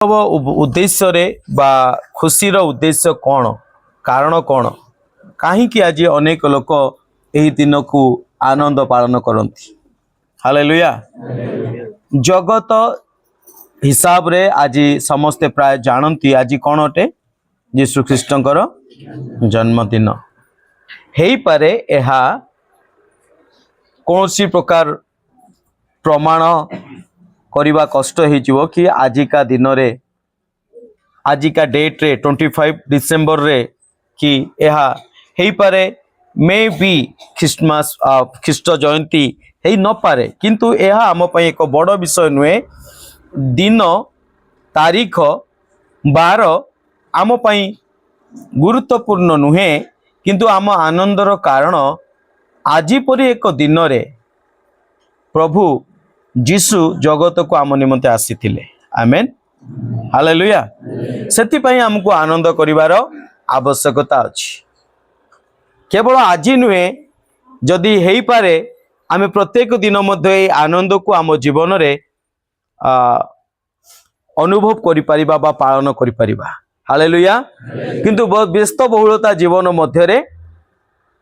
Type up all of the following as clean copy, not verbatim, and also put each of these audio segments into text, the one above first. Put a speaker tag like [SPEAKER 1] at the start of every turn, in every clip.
[SPEAKER 1] उद्देश्य रे बा खुशीर उद्देश्य कौन कारण कौन कहीं आज अनेक लोक यही दिन को आनंद पालन करती। हालेलुया। जगत हिसाब रे आज समस्ते प्राय जानती आज कौन अटे यीशु ख्रीष्टंकर जन्मदिन हेई पारे एहा कौन प्रकार प्रमाण करवा कष्ट हो कि आजिका दिन रे आजिका डेट रे 25 डिसेंबर रे कि यह हेई पारे मे बी ख्रिस्टमास ख्रीष्ट जयंती हेई न पारे किंतु यह आम पई एक बड़ विषय नुहे। दिन तारीख बार आम पई गुरुत्वपूर्ण नुहे किंतु आम आनंदर कारण आज परी एक दिन रे प्रभु जीशु जगत को आम निमंते आसीथिले। Amen hallelujah. सेति पई हमको आनंद करिवार आवश्यकता अछि। केवल आज नुहे जदि हेई पारे आमे प्रत्येक दिन मध्य आनंद को आम जीवन रे अनुभव करि परिबा बा पालन करि परिबा। हालेलुया। किंतु व्यस्त बहुलता जीवन मध्य रे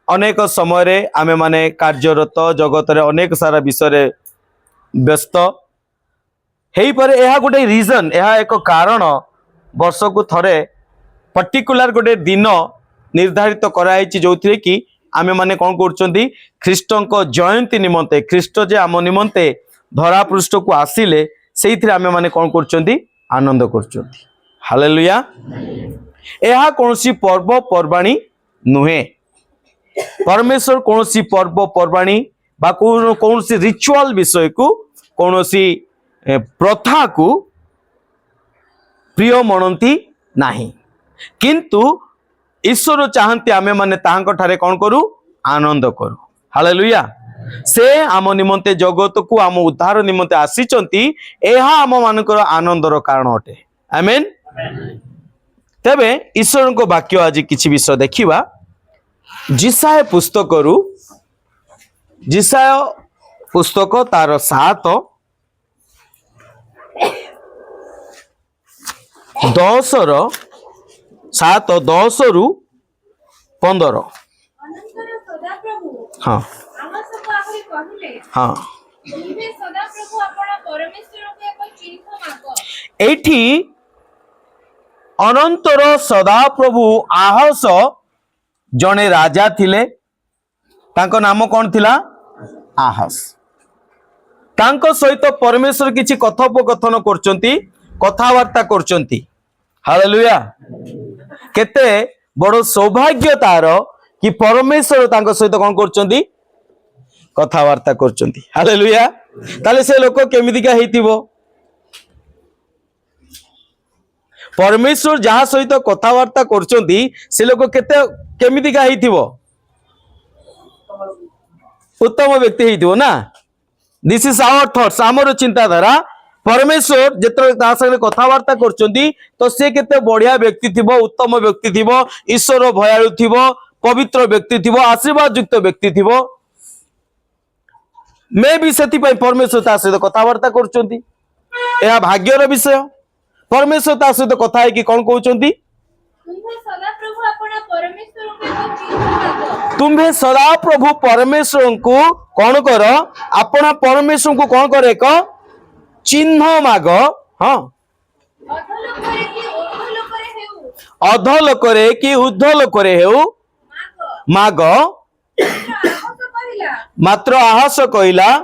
[SPEAKER 1] अनेक समय रे आमे माने कार्यरत जगत रे अनेक सारा विषय व्यस्त हेई पारे यह गोटे रीजन यह एक कारण वर्ष को थरे पर्टिकुलर गोटे दिन निर्धारित कराई जो थे कि आमे माने कौन करछंती ख्रीष्टंक जयंती निमंते ख्रीष्ट जे आम निमंते धरा पृष्ठ को आसिले से आमे माने कौन करछंती आनंद करछंती। हालेलुया। यह कौनसी पर्व पर्वाणी नुहे परमेश्वर कौनसी पर्व पर्वाणी बा कौन सी रिचुअल विषय को कौन सी प्रथा को प्रिय मनती नहीं किंतु ईश्वर चाहती आमे माने तांको ठारे कौन करू आनंद करू। हालेलुया। से आम निमंते जगत को आम उद्धार निमंते आसीचंती एहा आम मानकर आनंदर कारण अटे। आमेन। तेबे ईश्वर को वाक्य आज किछि विषय देखिबा। जिसाय पुस्तक रु जिसाय पुस्तक तार 7:10 रु 15। हाँ हाँ एठी अनंतर सदाप्रभु आहस जने राजा थिले तांको नाम कौन थिला आहस। तांको सहित परमेश्वर किछि कथोपकथन करचंती कथावार्ता करचंती। हालेलुया। केते बड़ सौभाग्य तार कि परमेश्वर तांको सहित कौन करचंती कथावार्ता करचंती। हालेलुया। ताले से लोक केमिदिका हेतिबो परमेश्वर जहाँ सहित कथावार्ता करचंती से लोक केते केमिदिका हेतिबो उत्तम व्यक्ति हेतिबो ना। दिस इज आवर थॉट्स आमर चिंताधारा। परमेश्वर जेतरे ता संगे कथावार्ता करचंती तो से केते बढ़िया व्यक्ति थिबो उत्तम व्यक्ति थिबो ईश्वर भयालु थिबो पवित्र व्यक्ति थिबो आशीर्वाद युक्त व्यक्ति थिबो मे भी सेति पई परमेश्वर ता सहित कथावार्ता करचंती। एहा भाग्यर विषय। परमेश्वर ता सहित कथा है कि कौन कहउचंती तुम्हें सदा प्रभु परमेश्वर को कौन कर अपना परमेश्वर को कौन कर एक चिन्ह माग। हाँ अधलोकरे कि ऊर्ध्वलोकरे हेउ माग मात्र आहस कहला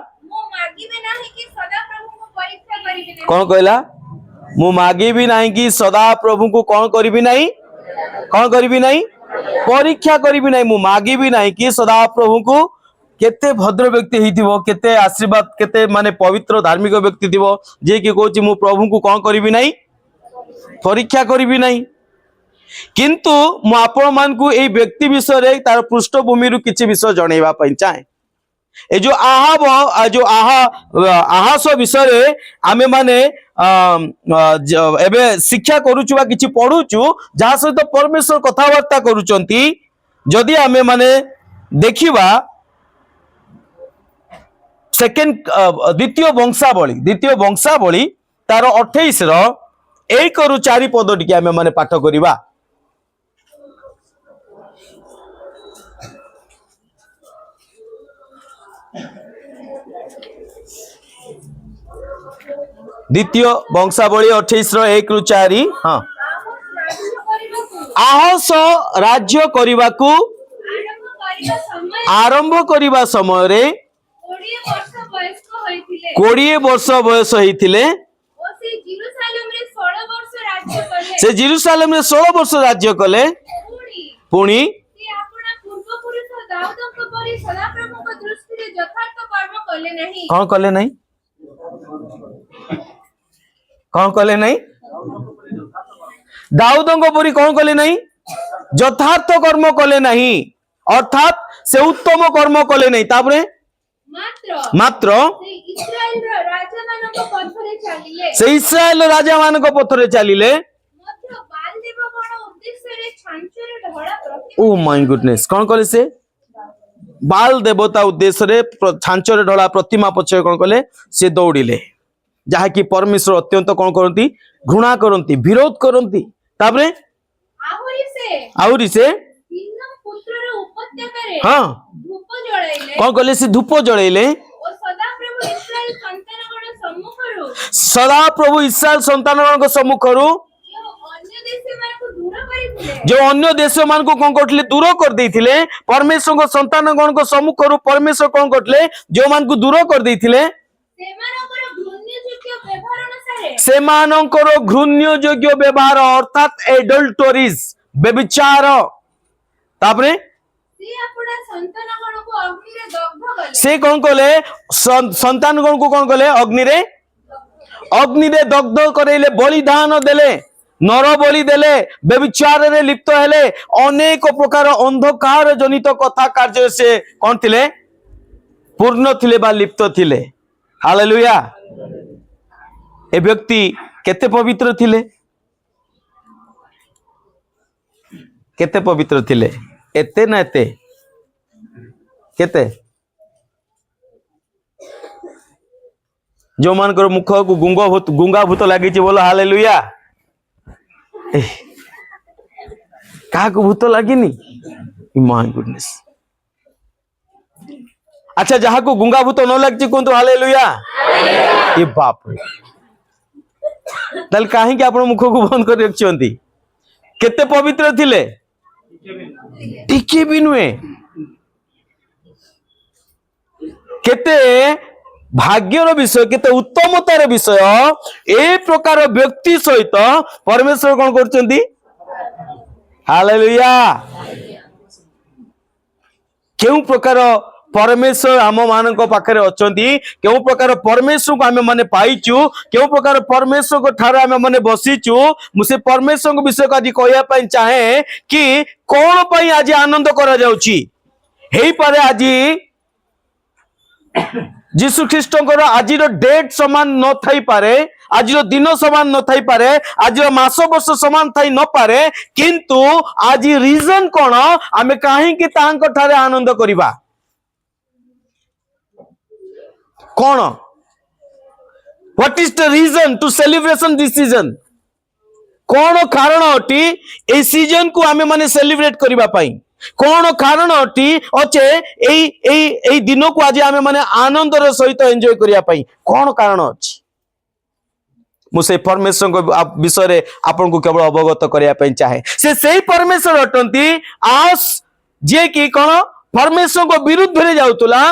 [SPEAKER 1] कौन कहला मु मागिबी नहीं कि सदा प्रभु को कौन करिबी नहीं कौन करिबी नहीं परीक्षा करिबी नहीं मु मागिबी नहीं कि सदा प्रभु को केते भद्र व्यक्ति हिथिबो केते आशीर्वाद केते माने पवित्र धार्मिक व्यक्ति थिबो जे कि कहूची मु प्रभु को कौन करिबी नहीं परीक्षा करिबी नहीं किंतु मु आपण मान को ए व्यक्ति विषय रे तार पृष्ठभूमि रु किछि विषय जणैबा पई चाहे। ए जो आहस विषय रे आमे माने एबे शिक्षा करूछु बा किछि पढुछु जहा सहित परमेश्वर कथावार्ता करूचंती जदि आमे माने देखिबा सेकेंड द्वितीय वंशावली तार 28 1 ରୁ 4 पद टिके आमे माने पाठ करिबा। द्वितीय वंशावली 28 रो 1 रू 4। हाँ, आहस राज्य करने को आरंभ करने समय रे 20 वर्ष बयस होइथिले से जेरूशलेम रे 16 वर्ष राज्य कले। पुणी कौन कले नहीं, कौन कले नहीं, दाऊदंग परी कौन कले नहीं, यथार्थ कर्म कले नहीं, अर्थात से उत्तम कर्म कले नहीं। तापरे मात्र से इस्राएल राजा मान को पथरे चलिले। ओ माय गुडनेस, कौन कले से बाल देवता उद्देश्य रे छांचरे ढला प्रतिमा पछे कौन कले से दौड़िले, जहा कि परमेश्वर अत्यंत कौन करती, घृणा करती, विरोध करती। तापरे आहुरी से हाँ कौन कले से धूप जळैले, सदा प्रभु इस्राएल संतान को सम्मुखरु जो अन्य देश मान को कौन करथिले दूर कर देथिले, परमेश्वर को संतान गण को सम्मुखरु परमेश्वर कौन करथिले जो मान को दूर कर देथिले सेमानंकर घृण्य योग्य व्यवहार अर्थात एडल्टरीज व्यभिचार। तापरे से कौन कले संतान गण को कौन कले अग्नि रे दग्ध करेले, बलिदान देले, नर बलि देले, व्यभिचार रे लिप्त हेले, अनेक प्रकार अंधकार जनित कथा कार्य से कौन थिले पूर्ण थिले बा लिप्त थिले। हालेलुया। ए व्यक्ति केते पवित्र थिले, केते पवित्र थिले, एते ना एते केते जो मान कर मुख को गुंगा भूत लगी बोलो हालेलुया। क्या को भूत लगिनी, माय गुडनेस। अच्छा, जहा को गुंगा भूत न लगी कहतु हालेलुया। ये बाप रे, ताल कहीं आप मुख को बंद कर रखिंट, केते पवित्र थिले, टिके भी नुहे, केते भाग्यर विषय, केते उत्तमतार विषय। ए प्रकार व्यक्ति सहित परमेश्वर कौन करछंती, हालेलुया। केउ प्रकार परमेश्वर आम मान पाखे अच्छी, क्यों प्रकार परमेश्वर को आम मैंने पाइचु, क्यों प्रकार परमेश्वर को ठार आम मैंने बसीचु। मुझे परमेश्वर विषय को आज कहवाई चाहे कि कौन पाई आज आनंद करा जाउची। हेई पारे आज जीशु ख्रीष्टंकर आज डेट समान न थाई पारे, आज दिन समान न थाई पारे, आज मास वर्ष समान थाई न पारे, किंतु आज रीजन कौन आम कहीं तांको ठारे आनंद करिबा कौन, what is the reason to celebration this season, कौन कारण अटी ए सीजन को आमे माने सेलिब्रेट करिबा पाई, कौन कारण अटी अच्छे एई दिन को आज आमे माने आनंदर सहित एंजॉय करिया पाई, कौन कारण अछि। मुझे परमेश्वर को विषय रे आपन को केवल अवगत करिया पाई चाहे। से सही परमेश्वर अटंती आस जे कि कौन परमेश्वर को विरुद्ध रे जाउतला,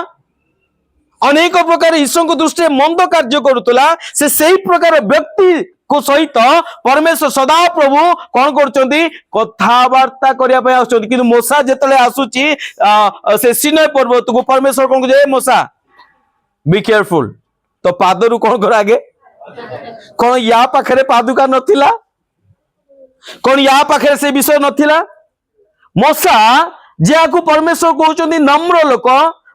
[SPEAKER 1] अनेक प्रकार ईश्वर को दृष्टि मंद कार्य करुतला, से सही प्रकार व्यक्ति को सहित परमेश्वर सदा प्रभु कौन करछंती कथावार्ता करिया पय आछंती। किंतु मोसा जेतले आसुची से सिनै पर्वत को परमेश्वर कौन जे मोसा बी केयरफुल, तो पादरु कौन कर आगे, कौन या पाखरे पादुका नथिला, कौन या पाखरे से विषय नथिला। मोसा जाकू परमेश्वर कहउचंती नम्र लोक,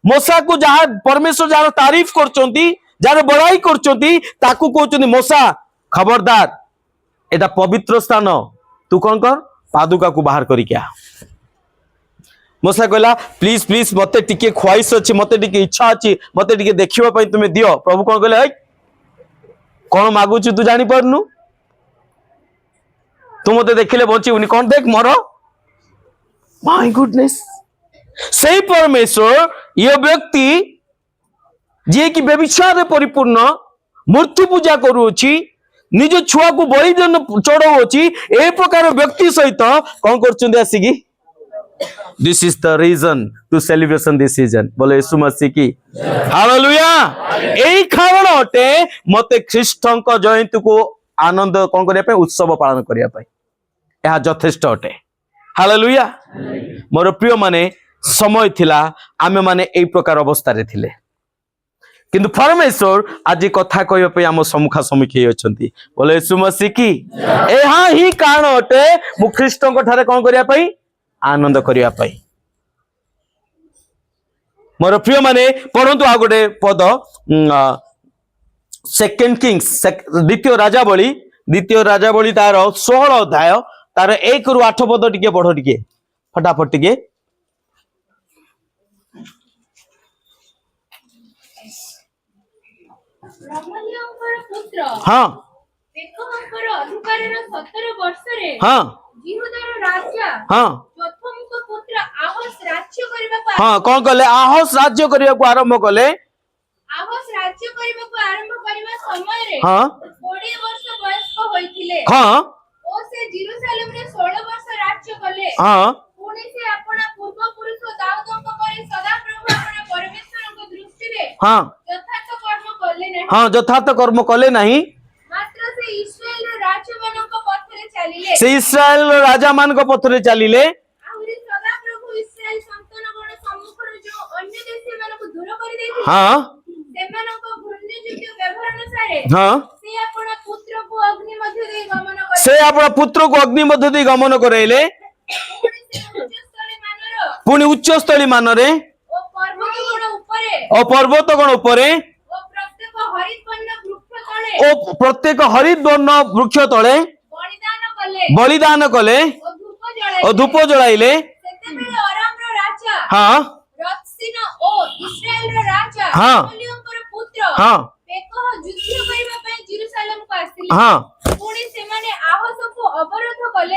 [SPEAKER 1] मोसा को जहा परमेश्वर जार तारीफ करचंती, जार बड़ाई करचंती, ताकू कहउचंती मोसा खबरदार एटा पवित्र स्थान, तू कौन कर पादुका को बाहर करी क्या। मोसा कहला प्लीज प्लीज मते टिके ख्वाहिश अछि, मते टिके इच्छा अछि, मते टिके देखिबा पई तुमे दियो। प्रभु कौन कहले कौन मागुछु तू जानी परनु, तू मते देखिले बचिबुनी कौन देख मोर माय गुडनेस सही परमेश्वर ये व्यक्ति जे कि व्यभिचार परिपूर्ण मूर्ति पूजा करूची निज छुआ को बलिदान चढ़ाऊची ए प्रकार व्यक्ति सहित कौन करछुंदी आसिकी this is the reason to celebration this season बोले यीशु मसीह की हालेलुया एई कारण अटे मते ख्रीष्टଙ୍କ जयंती को आनंद कौन करिया पे उत्सव पालन करिया पे यह यथेष्ट अटे हालेलुया मोर प्रिय माने समय थिला आमे माने एई प्रकार अवस्था रे थिले किंतु परमेश्वर आज कथा कहबे पे हम सम्मुखा सम्मुखी अछंती बोले यीशु मसीह की एहा ही कारण अटे मु ख्रीष्टଙ୍କ ठारे कौन करिया पे आनंद करिया पाई मोर प्रिय माने पढ़ंतु आ गोटे पद सेकेंड किंग्स द्वितीय राजावली तार 16 अध्याय तार 1 रु 8 पद टिके पढ़ टिके फटाफट टिके हाँ
[SPEAKER 2] पेकहंकर अधिकारर 17 वर्षरे
[SPEAKER 1] हाँ
[SPEAKER 2] यहूदार राजा
[SPEAKER 1] हाँ
[SPEAKER 2] जोथमक पुत्र आहाज राज्य करबा
[SPEAKER 1] हाँ कौन कले आहाज राज्य करबा को आरंभ कले
[SPEAKER 2] आहाज राज्य करबा को आरंभ करबा समय रे
[SPEAKER 1] हाँ
[SPEAKER 2] 20 वर्ष वयस्क होइथिले
[SPEAKER 1] हाँ
[SPEAKER 2] ओ से जेरूशलेम रे 16 वर्ष राज्य कले
[SPEAKER 1] हाँ
[SPEAKER 2] पुणी से अपना पूर्व पुरुष दाऊदक परे सदा प्रभु अपना परमेश्वरक दृष्टि रे
[SPEAKER 1] हाँ
[SPEAKER 2] यथार्थ कर्म कले नहीं
[SPEAKER 1] हाँ यथार्थ कर्म कले नहीं
[SPEAKER 2] मात्र से इस्राएल राजमानक पथरे चलिले
[SPEAKER 1] से इस्राएल राजा मान को पथरे चलिले
[SPEAKER 2] आहुरी सदा प्रभु इस्राएल संतान गण सम्मुखर जो अन्य देशी मानक दूर करि देथि
[SPEAKER 1] हाँ
[SPEAKER 2] सेमानक घृण्य योग्य व्यवहार अनुसार
[SPEAKER 1] हाँ
[SPEAKER 2] से अपना पुत्र को अग्नि मध्य दे गमन करे
[SPEAKER 1] से अपना पुत्र को अग्नि मध्य दे गमन करैले पुणी उच्च स्थली मानरे
[SPEAKER 2] ओ
[SPEAKER 1] पर्वत गण उपरे ओ प्रत्येक हरित वर्ण वृक्ष तले बलिदान कले और धूप जलाइले हाँ हाँ हाँ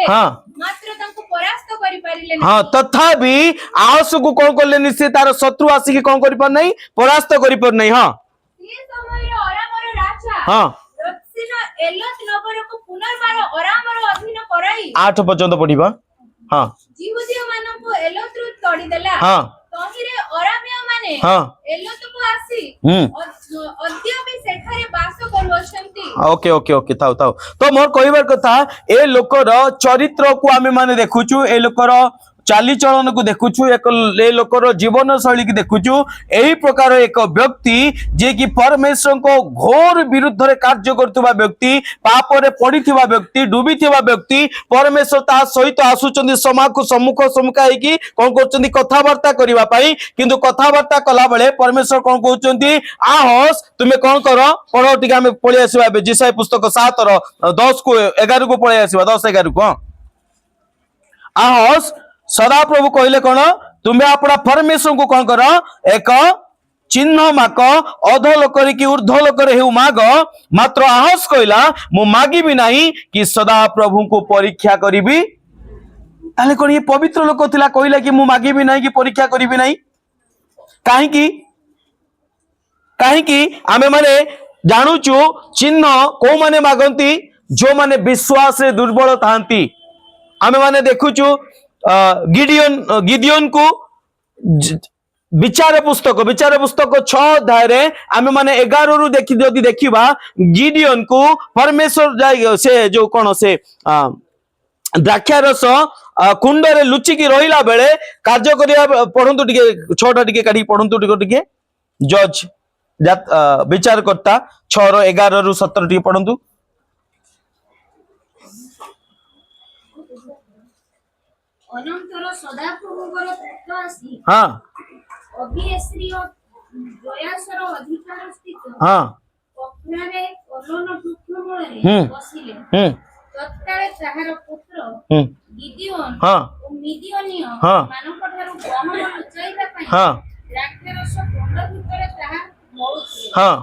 [SPEAKER 1] हाँ हाँ तथापि आहस को कौन कले निश्चय तार शत्रु आसिक कौन कर पार नहीं परास्त कर पार नहीं हाँ हाँ 8 पर्यंत पढ़िबा हाँ हाँ ओके ओके ओके थाउ थाउ तो मोर कहबार कथा ए लोकर चरित्र को आमे माने देखुछु ए लोकर चाली चलन को देखुछु एक ए लोकर जीवन शैली की देखुछु एही प्रकार एक व्यक्ति जे कि परमेश्वर को घोर विरुद्ध रे कार्य करथुवा व्यक्ति पाप रे पड़िथिवा व्यक्ति डूबिथिवा व्यक्ति परमेश्वर ता सहित आसुचंदी समा को सम्मुख सम्मुखाई की कोन करचंदी कथावार्ता करिवा पई किंतु कथावार्ता कला बेले परमेश्वर कोन कहउचंदी आहस तुमे कोन करो पढो टिका हम पळि आसीबा जिसाई पुस्तक 7 रो 10 को 11 को पळि आसीबा 10 11 को आहस सदा प्रभु कहले कौन तुम्हें अपना परमेश्वर को कौन कर एक चिन्ह माक अधोलोक कि ऊर्ध्वलोक माग मात्र आहस कहला मु मागिबी नहीं कि सदा प्रभु को परीक्षा करी ताले कौन ये पवित्र लोक थिला कहला कि मु मागिबी नहीं कि परीक्षा करी नहीं कहीं आमे माने जानूचु चिन्ह को माने मागंती जो माने विश्वास रे दुर्बल थांती आमे माने देखुचु गिडियन को विचार पुस्तक 6 अध्याय रे आमे माने 11 रु देखि जदि देखिबा गिडियन को परमेश्वर से जो कोन से द्राक्षारस कुंड रे लुचि की रहिला बेले कार्य करिया पढंतु टिके 6टा टिके काढी पढंतु टिके जज विचार करता 6 रो 11 रु 17 टिके पढंतु
[SPEAKER 2] अनंतर सदाप्रभुଙ୍କର ପୁତ୍ର ଆସି
[SPEAKER 1] हाँ
[SPEAKER 2] ଅବିଏଶ୍ରୀ ପ୍ରୟାସର ଅଧିକାର ସ୍ଥିତ
[SPEAKER 1] हाँ
[SPEAKER 2] ପକ୍ଷରେ ଅଲନ ବୃକ୍ଷ ମୂଳରେ ବସିଲେ ତତ୍କାଳେ ତାହାର ପୁତ୍ର ଗିଦିଓନ
[SPEAKER 1] हाँ
[SPEAKER 2] ଓ ମିଦିଓନିୟ
[SPEAKER 1] हाँ
[SPEAKER 2] ମାନଙ୍କଠାରୁ ଗହମ ଲୁଚାଇବା ପାଇଁ
[SPEAKER 1] हाँ
[SPEAKER 2] ଦ୍ରାକ୍ଷାରସ କୁଣ୍ଡ ଭିତରେ ତାହା ମଳୁଥିଲେ
[SPEAKER 1] हाँ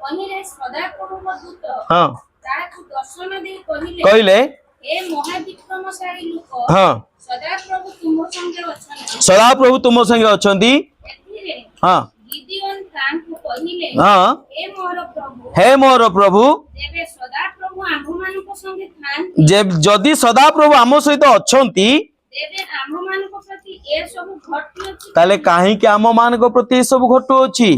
[SPEAKER 2] କହିଲେ ସଦାପ୍ରଭୁଙ୍କ ଦୂତ
[SPEAKER 1] हाँ
[SPEAKER 2] ତାହାକୁ ଦର୍ଶନ ଦେଇ କହିଲେ
[SPEAKER 1] कहले
[SPEAKER 2] हे महाविक्रमशाली लोक
[SPEAKER 1] हाँ
[SPEAKER 2] सदा प्रभु तुम संगे अछंती
[SPEAKER 1] सदा प्रभु तुम संगे अछंती
[SPEAKER 2] एथिरे
[SPEAKER 1] हाँ
[SPEAKER 2] गिदियोन तांकु कहिले
[SPEAKER 1] हाँ
[SPEAKER 2] हे मोर प्रभु
[SPEAKER 1] हे मोर प्रभु
[SPEAKER 2] जेबे सदा प्रभु आम्भमानक संगे थांती
[SPEAKER 1] जदि सदा प्रभु आम सहित अछंती
[SPEAKER 2] तेबे आम्भमानक प्रति ए सब घटी अछि
[SPEAKER 1] ताले काहीकि आम मानक प्रति ए सब घटु अछि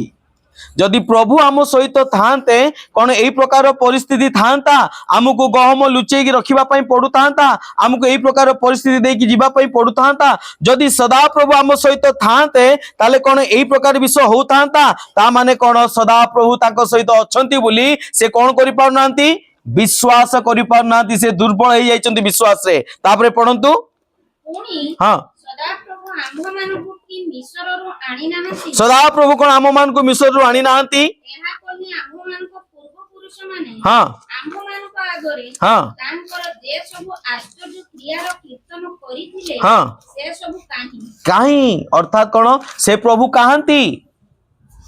[SPEAKER 1] जदि प्रभु आम सहित थांते कौन एई प्रकार परिस्थिति थांता आमको गहम लुचेकी रखिबा पई पडु थांता आमको एई प्रकार परिस्थिति देकी जीवा पई पडु थांता जदि सदा प्रभु आम सहित थांते ताले कौन एई प्रकार विषय हो थांता ता माने कौन सदा प्रभु ताको सहित अछंती बोली से कौन करि पाउनांती विश्वास करि पाउनांती से दुर्बल हे जाइचंती विश्वास रे तापरे पढंतु
[SPEAKER 2] पुणी
[SPEAKER 1] हां
[SPEAKER 2] सदा प्रभु आम्भमानक कि मिश्ररु आनी नाहंती
[SPEAKER 1] सदा प्रभु कौन आम मान को मिश्र रु आनी नांती
[SPEAKER 2] एहा कहि आम्भमानक पूर्व पुरुष माने
[SPEAKER 1] हां
[SPEAKER 2] आम्भमानक आगरे
[SPEAKER 1] हां
[SPEAKER 2] तांकर जे सब आश्चर्य क्रियार कीर्तन करिथिले
[SPEAKER 1] हां
[SPEAKER 2] से सब काहि
[SPEAKER 1] काहीं अर्थात कौन से प्रभु कहांती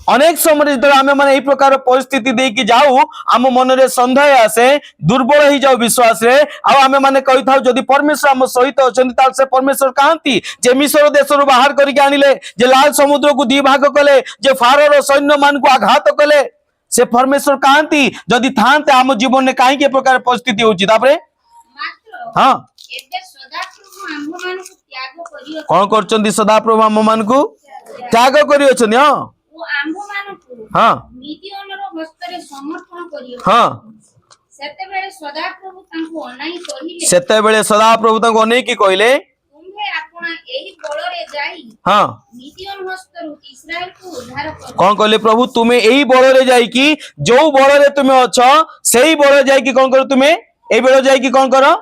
[SPEAKER 1] अनेक समय जो आम मैंने प्रकार परिस्थिति देकी जाऊ आम मन रे संदेह आसे दुर्बल हो जाऊ विश्वास रे आम मैंने कही था जदि परमेश्वर आम सहित अच्छा से परमेश्वर कहांती जे मिस्र देश बाहर करके आनिले जे लाल समुद्र को दी भाग कले जे फारोर सैन्य मान को आघात कले से परमेश्वर कहांती जदि थांते आम जीवन में कहीं प्रकार परिस्थिति होची तापरे
[SPEAKER 2] मात्र
[SPEAKER 1] हाँ
[SPEAKER 2] एबे सदा प्रभु आम्भमानक त्याग करियो
[SPEAKER 1] कौन करचंदी सदा प्रभु आम मान को त्याग करी अछनी हाँ
[SPEAKER 2] ओ आम्भमानक
[SPEAKER 1] हाँ
[SPEAKER 2] मिदियोनर हस्तरे समर्पण करियो
[SPEAKER 1] हाँ
[SPEAKER 2] सेतेबेले सदा प्रभु तांको अनाई कहिले
[SPEAKER 1] सेते बेले सदा प्रभु तांको अनेकी कहले
[SPEAKER 2] तुम्हे आपना एही बଳରେ जाई
[SPEAKER 1] हाँ
[SPEAKER 2] मिदियोन हस्तरु इस्राएल को उद्धार कर
[SPEAKER 1] कौन कहले प्रभु तुम्हें यही बल रे जाई कि जो बल रे तुम्हें अच्छ सही बल जाई कि कौन करो तुम्हें ए बेल जाई कि कौन करो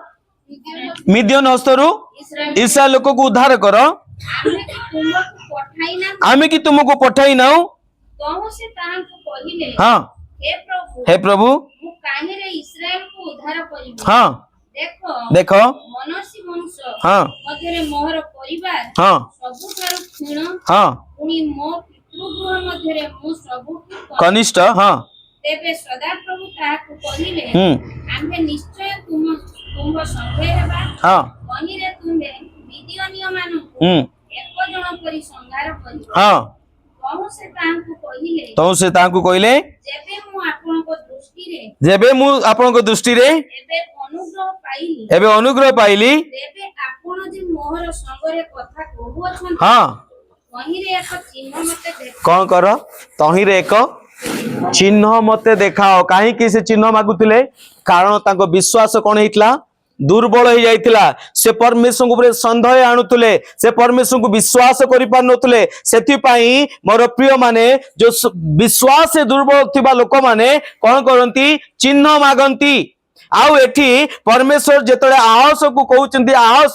[SPEAKER 1] मिदियन हस्तरु इस्राएल लोक को उद्धार करो आमे कि तुमको पठाई नाउ
[SPEAKER 2] कहूँ से तांको कहिले
[SPEAKER 1] हाँ
[SPEAKER 2] हे प्रभु
[SPEAKER 1] हे प्रभु
[SPEAKER 2] मु काहेरे इस्राएल को उद्धार करिबो
[SPEAKER 1] हाँ
[SPEAKER 2] देखो
[SPEAKER 1] देखो
[SPEAKER 2] मनसी वंश
[SPEAKER 1] हाँ
[SPEAKER 2] मध्यरे मोहर परिवार
[SPEAKER 1] हाँ
[SPEAKER 2] सबुठारु क्षीण
[SPEAKER 1] हाँ
[SPEAKER 2] पुणी मो पितृगृह मध्यरे मु सबुठु
[SPEAKER 1] कनिष्ठ हाँ
[SPEAKER 2] तेबे सदा प्रभु ताहाको कहिले आम्भे निश्चय तुम संगे हेबा
[SPEAKER 1] हाँ
[SPEAKER 2] कहिरे तुम्भे मिदियोनिय मानकु एक जण परि संहार करिबो
[SPEAKER 1] हाँ
[SPEAKER 2] कहूँ से ताहाको कहिले
[SPEAKER 1] तो से तांकु कहले
[SPEAKER 2] जेबे मु आपनको दृष्टि रे
[SPEAKER 1] जेबे मु आपनक दृष्टि रे
[SPEAKER 2] एबे अनुग्रह पाइली
[SPEAKER 1] एबे अनुग्रह पाइली
[SPEAKER 2] तेबे आपण जे मोहर संगरे कथा कहू अछन
[SPEAKER 1] हाँ
[SPEAKER 2] कहिरे एक चिन्ह मते देख
[SPEAKER 1] कौन कर तहिरे एक चिन्ह मते देखाओ कहीं से चिन्ह मागुले कारण तांको विश्वास कौन होइतला दुर्बल हो जाइतिला से परमेश्वर को संदेह आणुले से परमेश्वर को विश्वास करि पार नथुले सेति पई मोर प्रिय माने जो विश्वास से दुर्बल थिबा लोक माने कौन करंती चिन्ह मागंती आउ एठी परमेश्वर जेतले आहस को कहउचंती आहस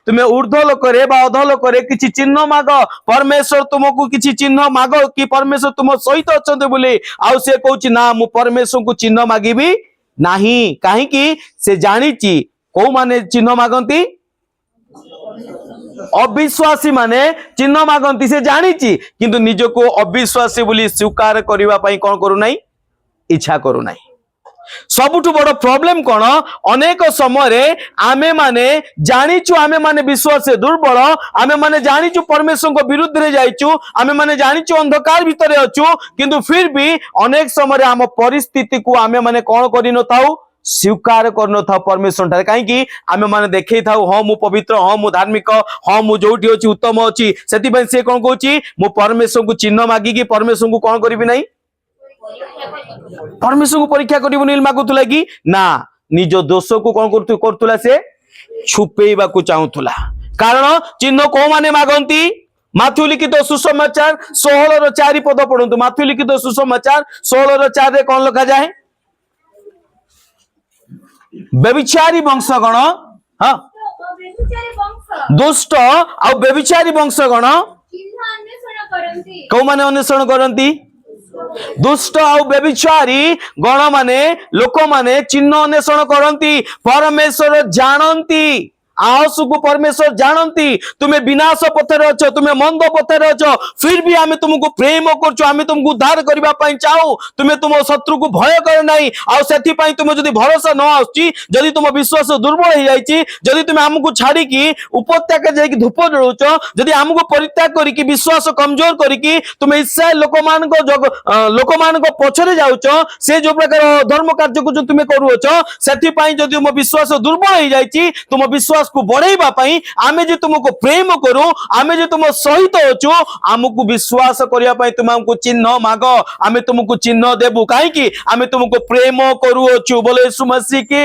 [SPEAKER 1] तुमे ऊर्ध्व लोक रे बा अध लोक रे किछि चिन्ह माग परमेश्वर तुमको किछि चिन्ह माग कि परमेश्वर तुम सहित अछंते बोली आउ से कहउची ना मु परमेश्वर को चिन्ह मागिबी नाही काहे कि से जानिची को माने चिन्ह मागंती अविश्वासी माने चिन्ह मागंती से जानिची किंतु निजको अविश्वासी बोली स्वीकार करिवा पई कोन करू नाही इच्छा करू नाही सबुठु बड़ प्रॉब्लम कौन अनेक समय आमे माने जानिचु आमे माने विश्वास से दुर्बल आमे माने जानिचु परमेश्वर को विरुद्ध रे जाइचु आमे माने जानिचु अंधकार भितरे अछु किंतु फिर भी अनेक समय आम परिस्थिति को आमे माने कौन करि न थाउ स्वीकार कर न थाउ परमेश्वर ठारे काहे कि आमे माने देखै थाउ हां मु पवित्र हां मु धार्मिक हां मु जोठी अछि उत्तम अछि सेति पई से कोन कहूची मु परमेश्वर को चिन्ह मागी कि परमेश्वर को कोन करिबि नाही परमेश्वर को परीक्षा करिबो नील मागुतला कि ना निज दोष को कोन करतुला से छुपेइबा को चाहुतला कारण चिन्ह को माने मागंती माथ्यू लिखित सुसमाचार 16 रो 4 पद पढंतु माथ्यू लिखित सुसमाचार 16 रो 4 रे कोन लिखा जाए व्यभिचारी वंशगण हाँ दुष्ट आ व्यभिचारी वंशगण को माने अन्वेषण करंती दुष्ट आ व्यभिचारी गण माने लोक माने चिन्ह अन्वेषण करंती परमेश्वर जानंती आहस को परमेश्वर जानती तुम्हें विनाश पथरे अच्छ, तुम्हें मंद पथरे अच्छ, फिर भी आमे तुमको प्रेम करछु, आमे तुमको उद्धार करबा पई चाहू, तुम्हें तुम शत्रु को भय कर नाही। आ सेथि पई तुम जदी भरोसा न आउची, जदी तुम विश्वास दुर्बल हो जाईची, जदी तुम हमको छाड़ी की उपत्यका जाई की धूप जळुचो, जदी हमको परित्याग करी की विश्वास कमजोर करी की तुम इस्राएल लोक मान को पछरे जाउचो, से जो प्रकार धर्म कार्य को जो तुम करूछो, सेथि पई जदी तुम विश्वास दुर्बल हो जाईची, तुम विश्वास को बढ़ाइबा पई आमे जे तुमको प्रेम करू, आमे जे तुम सहित अछु, हमको विश्वास करिया पई तुम हमको चिन्ह मागो, आमे तुमको चिन्ह देबु, काहे की आमे तुमको प्रेम करू अछु। बोले यीशु मसीह की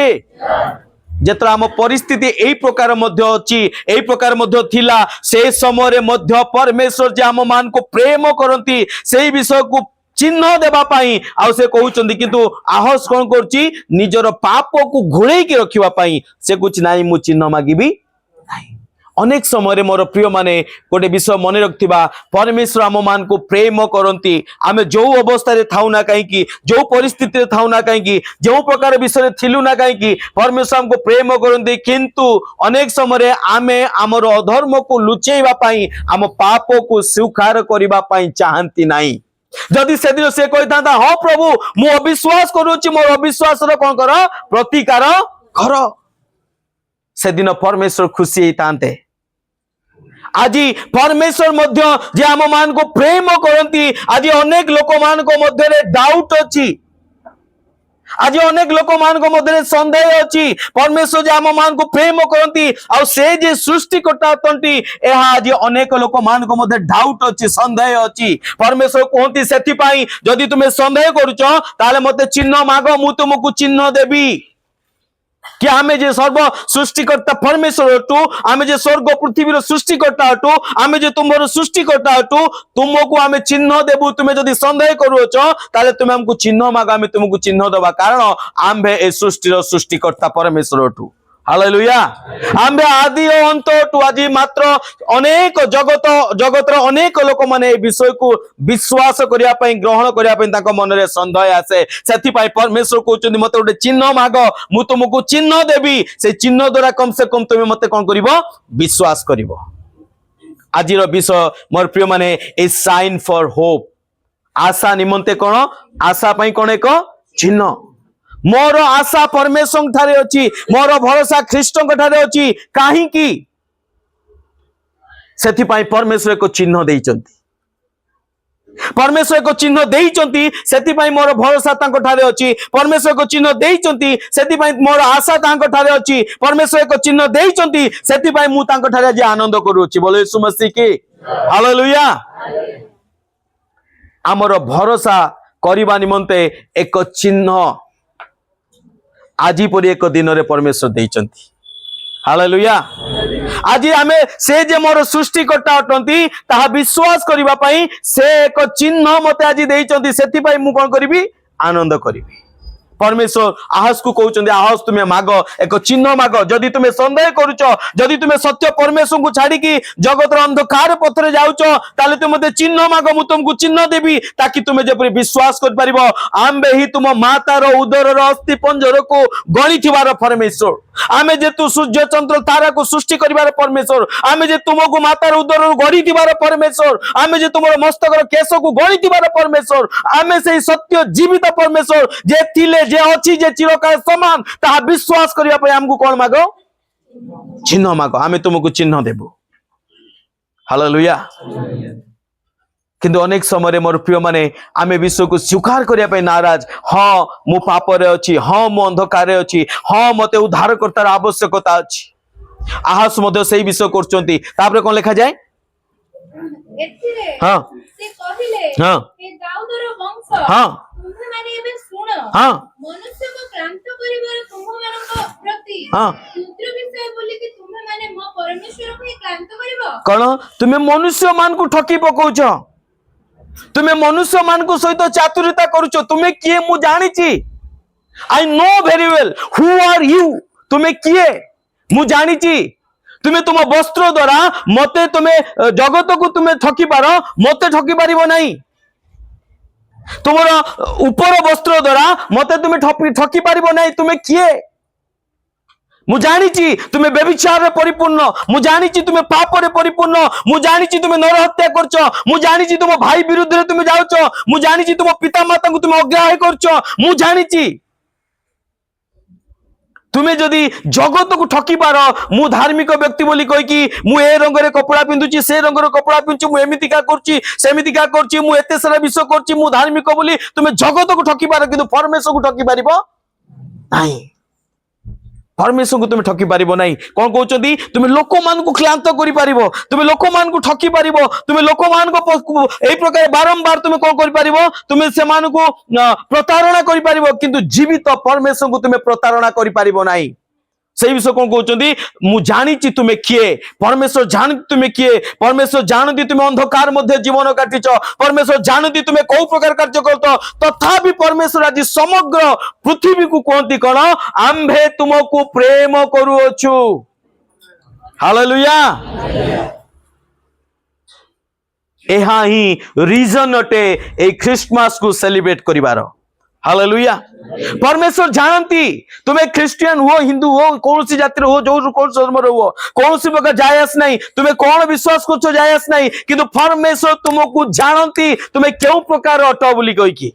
[SPEAKER 1] जेतरा हम परिस्थिति एई प्रकार मध्य अछि, एई प्रकार मध्य थिला, से समय रे मध्य परमेश्वर जे हम मान को प्रेम करंती, सेई विषय को चिन्ह देबा पाई आ से कहउचंदी, किंतु आहस कोन करची निजर पाप को घोड़े के रखिबा पाई से कुछ नाही मु चिन्ह मागिबी नाही। अनेक समय रे मोर प्रिय माने गोटे विषय मन रखथिबा, परमेश्वर हम मान को प्रेम करंती, आमे जो अवस्था रे थाउ ना काहे की, जो परिस्थिति रे थाउ ना काहे की, जो प्रकार विषय रे थिलु ना काहे की, परमेश्वर हमको प्रेम करंती, किंतु अनेक समय रे आमे हमर अधर्म को लुचेइबा पाई, हम पाप को स्वीकार करिबा पाई चाहंती नाही। जदि से दिन से कहता हाँ प्रभु मु अविश्वास करूची, मोर अविश्वास कौन कर प्रतिकार कर, से दिन परमेश्वर खुशी होते। आज परमेश्वर मध्य जे आम मान को प्रेम करती, आज अनेक लोक मान को मध्य डाउट अच्छी, आज अनेक लोक मान को मध्य संदेह अच्छी, परमेश्वर जे आम मान को प्रेम करती आ से जे सृष्टि करता आज अनेक लोक मान को मध्य डाउट अच्छी, संदेह अच्छी। परमेश्वर कहती से जदि तुम्हें संदेह करुच ताले मते चिन्ह माग, मु तुमको चिन्ह देवी। कि आमे जे सर्व सृष्टिकर्ता परमेश्वर हटू, आमे जे स्वर्ग पृथ्वी सृष्टिकर्ता हटू, आमे जे तुम्हारे सृष्टिकर्ता हटू, तुमको आमे चिन्ह देबू। तुम्हें जदि संदेह करूछ ताले तुम हमको चिन्ह माग, आमे तुमको चिन्ह देबा, कारण आम्भे ए सृष्टिर सृष्टिकर्ता परमेश्वर हटू। हालेलुया। आम्भे आदि और अंत हटू। आज मात्र अनेक जगतर अनेक लोक माने विषय को विश्वास करिया पई, ग्रहण करिया पई ताको मन रे संदेह आसे, सेथि पई परमेश्वर कहउचंदी मते गोटे चिन्ह माग, मु तुमको चिन्ह देबी, से चिन्ह द्वारा कम से कम तुम मते कोन करिवो, विश्वास करिवो। आजिर विषय मोर प्रिय माने ए साइन फॉर होप, आशा निमंते कोन, आशा पई कोन एक चिन्ह। मोर आशा परमेश्वर ठारे अछि, मोर भरोसा ख्रीष्ट ठारे अछि, काहे की सेथि पई परमेश्वर को चिन्ह देइचंती, परमेश्वर को चिन्ह देइचंती, सेथि पई मोर भरोसा तांको ठारे अछि, परमेश्वर को चिन्ह देइचंती, सेथि पई मोर आशा तांको ठारे अछि, परमेश्वर को चिन्ह देइचंती, सेथि पई मु तांको ठारे जे आनंद करूछि। बोले यीशु मसीह की हालेलुया। हमर भरोसा करिबा निमंते एक चिन्ह आज पर एक दिन रे परमेश्वर देइचंती। हालेलुया। आज आमे से जे मोर सृष्टिकर्ता अटंती ताहा विश्वास करिबा पई से एक चिन्ह मते आज देइचंती, सेति पई मु कोन करिबी, आनंद करिबी। परमेश्वर आहस को कहउचंदी, आहस तुम्हें माग, एक चिन्ह माग। जदि तुम्हें संदेह करूच, जदि तुम्हें सत्य परमेश्वर को छाड़ी की जगत अंधकार पथरे जाउच, ताले तुम मते चिन्ह माग, मु तुमको चिन्ह देबी, ताकि तुम्हें जेपरि विश्वास कर परिबो आम्बे ही तुम मातार उदरर अस्थि पंजर को गणिथिबार परमेश्वर, आमे जे तू सूर्य चंद्र तारा को सृष्टि करिबार परमेश्वर, आमे जे तुमको मातार उदरर गणिथिबार परमेश्वर, आमे जे तुमर मस्तकर केश को गणिथिबार परमेश्वर, आमे से सत्य जीवित परमेश्वर जे थिले जे अछि जे चिरकाल समान, ता विश्वास करिया पय हमको कोन मागो, चिन्ह मागो, आमे तुमको चिन्ह देबो। हालेलुया। किंतु अनेक समय मोर प्रिय माने आमे विश्व को स्वीकार करिया पय नाराज, हाँ मु पाप रे अछि, हाँ मु अंधकार रे अछि, हाँ मते उद्धार करतार आवश्यकता अछि। आहस मध्य सेही विषय करचंती। तापरे कोन लिखा जाय,
[SPEAKER 2] एथिरे
[SPEAKER 1] हाँ
[SPEAKER 2] से कहिले,
[SPEAKER 1] हाँ
[SPEAKER 2] हे दाऊदर वंश,
[SPEAKER 1] हाँ
[SPEAKER 2] तुम्हे माने एबे सुनो,
[SPEAKER 1] हाँ
[SPEAKER 2] मनुष्य को क्रांत करिबार तुम्हମାନଙ୍କ प्रति
[SPEAKER 1] हाँ
[SPEAKER 2] पुत्र विषय बोली कि तुम्हे माने मो परमेश्वर को क्रांत करिवो।
[SPEAKER 1] कण तुमे मनुष्य मान को ठकी पकोछ, तुमे मनुष्य मान को सहित चातुरिता करूछ। तुमे किए मु जानिची, I know very well who are you, तुमे किए मु जानिची। तुमे तुम वस्त्र द्वारा मते तुमे जगत को तुमे ठकी पारो, मते ठकी पारिबो नाही। तुमरा ऊपर वस्त्र द्वारा मते तुमे ठकी पारिबो नाही। तुमे किए मु जानी तुम्हें व्यभिचार रे परिपूर्ण, मु जानी तुम्हें पाप रे परिपूर्ण, मु जानी तुम्हें नरहत्या करछ, मु जानी तुम भाई विरुद्ध रे तुम जाउछ, मु जानी तुम पिता माता को तुम अग्राह्य करछ, मु जानी तुम्हें जदि जगत को ठकी पार मु धार्मिक व्यक्ति बोली कहि कि मु ए रंग रे कपड़ा पिंदुची से रंग रे कपड़ा पिंचु, मु एमिति का करची सेमिति का करची, मु एते सारा विश्व करची, मु धार्मिक बोली तुम्हें जगत को ठकी पार किंतु परमेश्वर को ठकी पारिबो नाही। परमेश्वर को तुम ठकी पारिबो नाही। कौन कहउचंदी तुम्हें लोक मान को क्लांत करि पारिबो, तुम्हें लोक मान को ठकी पारिबो, तुम्हें लोक मान को एई प्रकार बारंबार तुम्हें कौन करि पारिबो, तुम्हें से मान को प्रतारणा करि पारिबो किंतु जीवित परमेश्वर को तुम्हें प्रतारणा करि पारिबो नाही। सही विषय कौन कहउचंदी मु जानी तुम्हें किए, परमेश्वर जानती तुम्हें किए, परमेश्वर जानती तुम्हें अंधकार मध्य जीवन काटिच, परमेश्वर जानती तुम्हें कौ प्रकार कार्य करतो, तथापि परमेश्वर आज समग्र पृथ्वी को कहती कौन आम्भे तुमको प्रेम करूछु। हालेलुया। एहा ही रीजन अटे ए क्रिसमस को सेलिब्रेट करिवार। हालेलुया। परमेश्वर जानती तुम्हें क्रिश्चियन हो, हिंदू हो, कौन सी जाति हो, जो कौन धर्म हो, कौन सी प्रकार जायस नहीं, तुम्हें कौन विश्वास कर जायस नहीं, किंतु परमेश्वर तुमको जानती तुम्हें क्यों प्रकार अट बोली कही,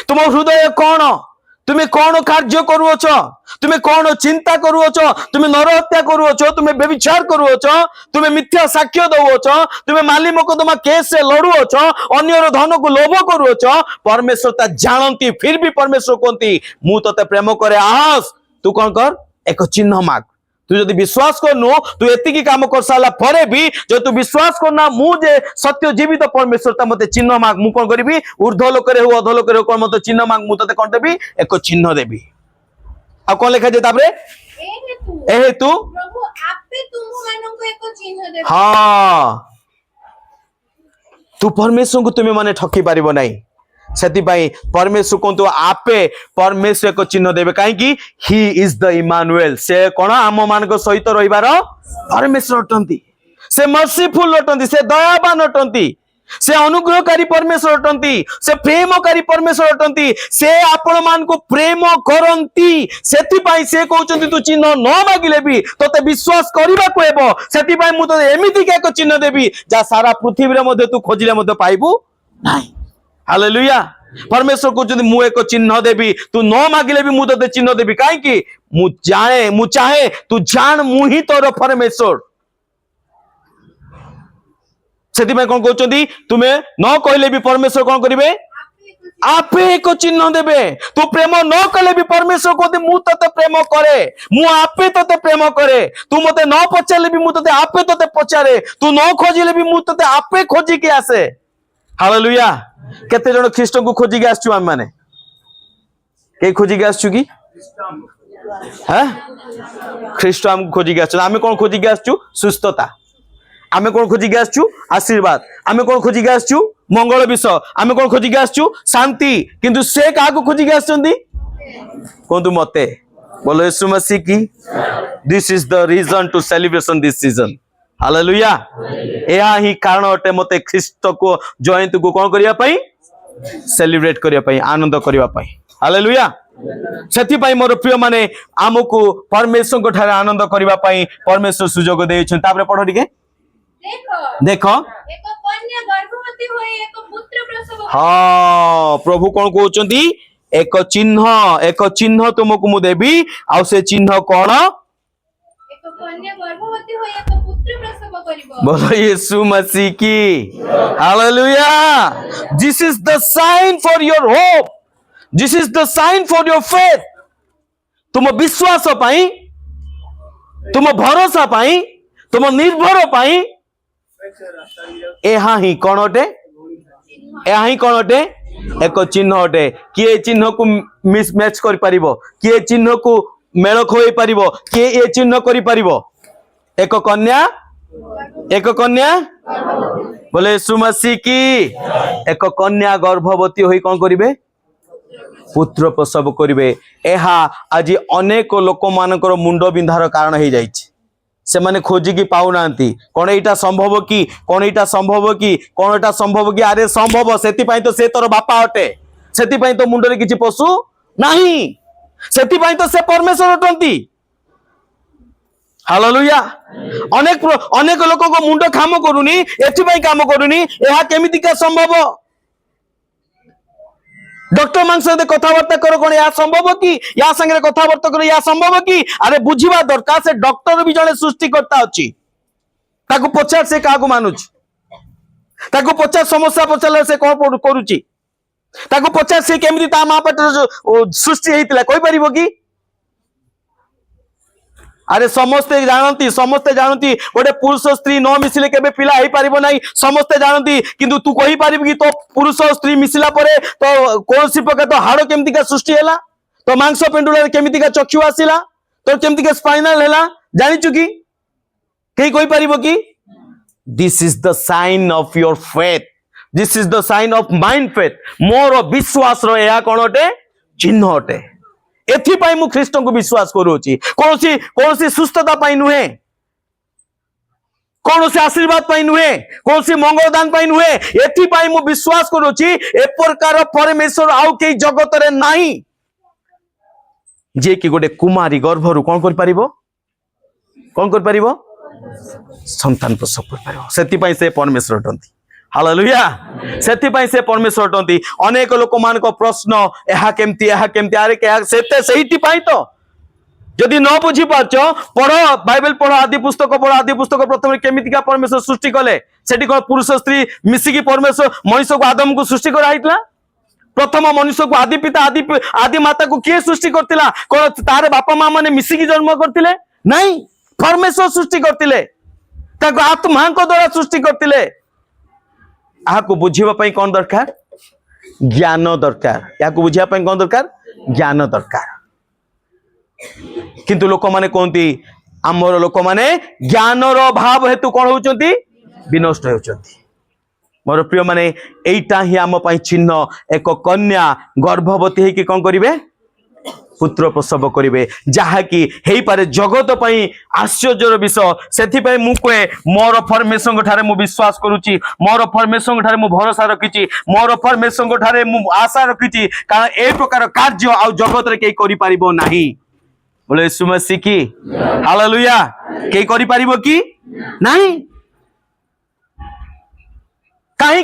[SPEAKER 1] तुम हृदय कौन, तुम्हें कौन कार्य करुअछ, तुम्हें कौन चिंता करुअछ, तुम्हें नरहत्या करुअछ, तुम्हें व्यभिचार करुअछ, तुम्हें मिथ्या साक्ष्य दउअछ, तुम्हें माली मोकदमा केस से लड़ुअछ, अन्यर धन को लोभ करुअछ, परमेश्वर ता जानती। फिर भी परमेश्वर कहती मु तते प्रेम करे, आहस तू कौन कर एक चिन्ह माग। तू जदि विश्वास करनु, तू एतिकी काम कर साला परे भी जो तू विश्वास करना मु जे सत्य जीवित परमेश्वर ता मते चिन्ह माग, मु कोन करिबी ऊर्ध्व लोक रे हो अधो लोक रे हो, कोन मते चिन्ह माग, मु तते कोन देबी एक चिन्ह देबी। आ कोन लिखा जे तापरे ए हेतु
[SPEAKER 2] प्रभु आपे तुम मानन को एक चिन्ह देबे।
[SPEAKER 1] हां तू परमेश्वर को तुम्हें माने ठकी पारिबो नाही। सेति भाई परमेश्वर को आपे परमेश्वर को चिन्ह देवे कहीं ही इज द इमानुएल। से कौन आम मान सहित रहिबार परमेश्वर अटंती, से मर्सीफुल अटंती, से दयावान अटंती, से अनुग्रहकारी परमेश्वर अटंती, से प्रेमकारी परमेश्वर अटंती, से आपण मान को प्रेम करंती। सेति भाई से कहउचंती तू चिन्ह न मागिले भी तोते विश्वास करिबा को हेबो। सेति भाई मु तोते एमिति के चिन्ह देबी जा सारा पृथ्वी रे मध्ये तू खोजिले मध्ये पाइबू नाही। हालेलुया। परमेश्वर कहउचंती मु एक चिन्ह देबी, तू न मागिले भी मु तोते चिन्ह देबी काहे मु जाने मु चाहे तू जान मु ही तोर परमेश्वर। सेति भाई कोन कहउचंती तुम्हें न कहले भी परमेश्वर कोन करिवे आपे एक चिन्ह देबे। तू प्रेम न कले भी परमेश्वर कहते मु तते प्रेम करे, मु आपे तते प्रेम करे। तू मते न पचारे भी मु तते आपे तते पचारे, तू न खोजिले भी मु तते आपे खोजी के आसे। हालेलुया। केते जण ख्रीष्ट को खोजी के आछू हम माने के खोजी के आछू की हैं ख्रीष्ट हम खोजी के आछू। आमे कोन खोजी के आछू सुस्थता, आमे कोन खोजी के आछू आशीर्वाद, आमे कोन खोजी के आछू मंगल विषय, आमे कोन खोजी के आछू शांति, किंतु से काहा को खोजी के आछंदी कोन तू मते बोलो यीशु मसीह की। This is the reason to celebration this season. Hallelujah. एहा ही कारण अटे मते ख्रीष्ट को जयंती को कोन करिया पई सेलिब्रेट करिया पई, आनंद करिया पई। हालेलुया। सेति पई मोर प्रिय माने आमको परमेश्वर को ठारे आनंद करिया पई परमेश्वर सुजोग देइछन। तापरे पढो ठीक है देखो
[SPEAKER 2] एक कन्या गर्भवती होई एक पुत्र प्रसव।
[SPEAKER 1] हां प्रभु कोन कहउचंती एक चिन्ह तुमको मु देबी। आ से चिन्ह कोन
[SPEAKER 2] एक कन्या गर्भवती होई एक पुत्र प्रसव करिवो।
[SPEAKER 1] बोलो यीशु मसीह की। Hallelujah. This is the sign for your hope, this is the sign for your faith. तुम विश्वास पाई, तुम भरोसा पाई, तुम निर्भर पाई एहा ही कोन अटे, एहा ही कोन अटे एक चिन्ह अटे। किए चिन्ह को मिस मैच कर पारिबो, किए चिन्ह को मेल खोई पारिबो, किए ए चिन्ह करि पारिबो एक कन्या बोले यीशु मसीह की। एक कन्या गर्भवती होई कोन करिवे पुत्र प्रसव करिवे। एहा आज अनेक लोक मानकर मुंड बिंधार कारण हो जाइछि। से माने खोजिकी पाउनांती कोन एटा संभव की, कोन एटा संभव की, कोन एटा संभव की। अरे संभव। सेति पई तो से तोर बापा अटे, सेति पई तो मुंडरे किछि पशु नाही, सेति पई तो से परमेश्वर अटंती। हालेलुया। अनेक अनेक लोक मुंड काम करूनी एथि काम करूनी यह केमिति का संभव डॉक्टर मान सहित कथबार्ता कर कौन यह संभव कि या संगे कथबार्ता कर यह संभव कि अरे बुझा दरकार से डॉक्टर भी जड़े सृष्टिकर्ता अच्छी ताकू पचार से क्या मानुच ताकू पचार समस्या पचार से कौन करुच्ची ताकू पचार से केमिति ता मां पेट सृष्टि होता कही पार कि अरे समस्ते जानती गोटे पुरुष स्त्री न मिसिले केबे पिला हो पारिबो नाही समस्ते जानती किंतु तू कही पारिबि कि तो पुरुष स्त्री मिसिला परे तो कौन सी प्रकार तो हाड़ केमिति का सृष्टि हैला तो मांस पेंडुला केमिति का चक्षु आसिला तो केमिति का स्पाइनल हैला जानिचु कि कई कही पारिबो कि this is the sign of your faith this is the sign of mine faith मोर विश्वास रो या कोन अटे चिन्ह अटे एथिपाई मु ख्रीष्ट को विश्वास करूची कौन सी सुस्थता पाई नुहे कौन से आशीर्वाद पाई नुहे कौन सी मंगलदान पाई नुहे एथिपाई मु विश्वास करूची ए प्रकार परमेश्वर आउ के जगत रे नाही जे कि गोटे कुमारी गर्भरु कौन कर पारिबो संतान प्रसव कर पारिबो सेथिपाई से परमेश्वर अटंती हालेलुया सेथिपाई से परमेश्वर अटंती अनेक लोक मान को प्रश्न एहा केमती अरे के सेते सेहिति पाई तो जदि न बुझी पाछ पढ़ बाइबल पढ़ आदि पुस्तक प्रथम केमिति का परमेश्वर सृष्टि कले सेठी कोन पुरुष स्त्री मिसिकी परमेश्वर मनुष्य को आदम को सृष्टि करा हितला प्रथम मनुष्य को आदि पिता आदि माता को किए सृष्टि करतिला कोन तारे बापा मां माने मिसिकी जन्म करतिले नहीं परमेश्वर सृष्टि करतिले ताको आत्मा को द्वारा सृष्टि करतिले को बुझा कौन दरकार ज्ञान दरकार या बुझा कौन दरकार ज्ञान दरकार किंतु लोक माने कहती आमर लोक माने ज्ञान रो भाव हेतु कौन होचंती विनष्ट होचंती मोर प्रिय माने एटा ही आम पई चिन्ह एक कन्या गर्भवती है कि कौन करिवे पुत्र प्रसव करिवे जहा कि हेई पारे जगत पई आश्चर्यर विषय सेथि पई मु कहे मोर परमेश्वर ठारे मु विश्वास करूची मोर परमेश्वर ठारे मु भरोसा रखिची मोर परमेश्वर ठारे मु आशा रखिची कारण ए प्रकार कार्य आ जगत रे केई करि पारिबो नाही बोले यीशु मसीह की हालेलुया केई करि पारिबो कि नाही काहे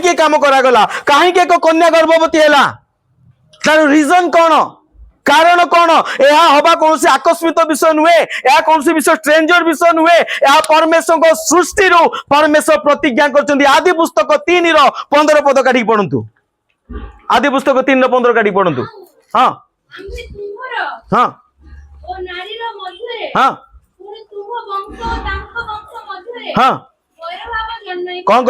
[SPEAKER 1] के काम करा गला काहे के को कन्या गर्भवती हैला तार रीजन कोन कारण कौन यह हवा कौन से आकस्मिक विषय नुहे यह कौन से विषय स्ट्रेंजर विषय नुहे यह परमेश्वर को सृष्टि रू परमेश्वर प्रतिज्ञा करछन्ती आदि पुस्तक 3:15 पद काढी पढंतु आदि पुस्तक 3:15 काढी पढंतु हां हां
[SPEAKER 2] ओ नारी रो मध्यरे
[SPEAKER 1] हां
[SPEAKER 2] पुनी तुम वंश तांको वंश मध्यरे
[SPEAKER 1] हां
[SPEAKER 2] वैरभाव जन्मई
[SPEAKER 1] कोन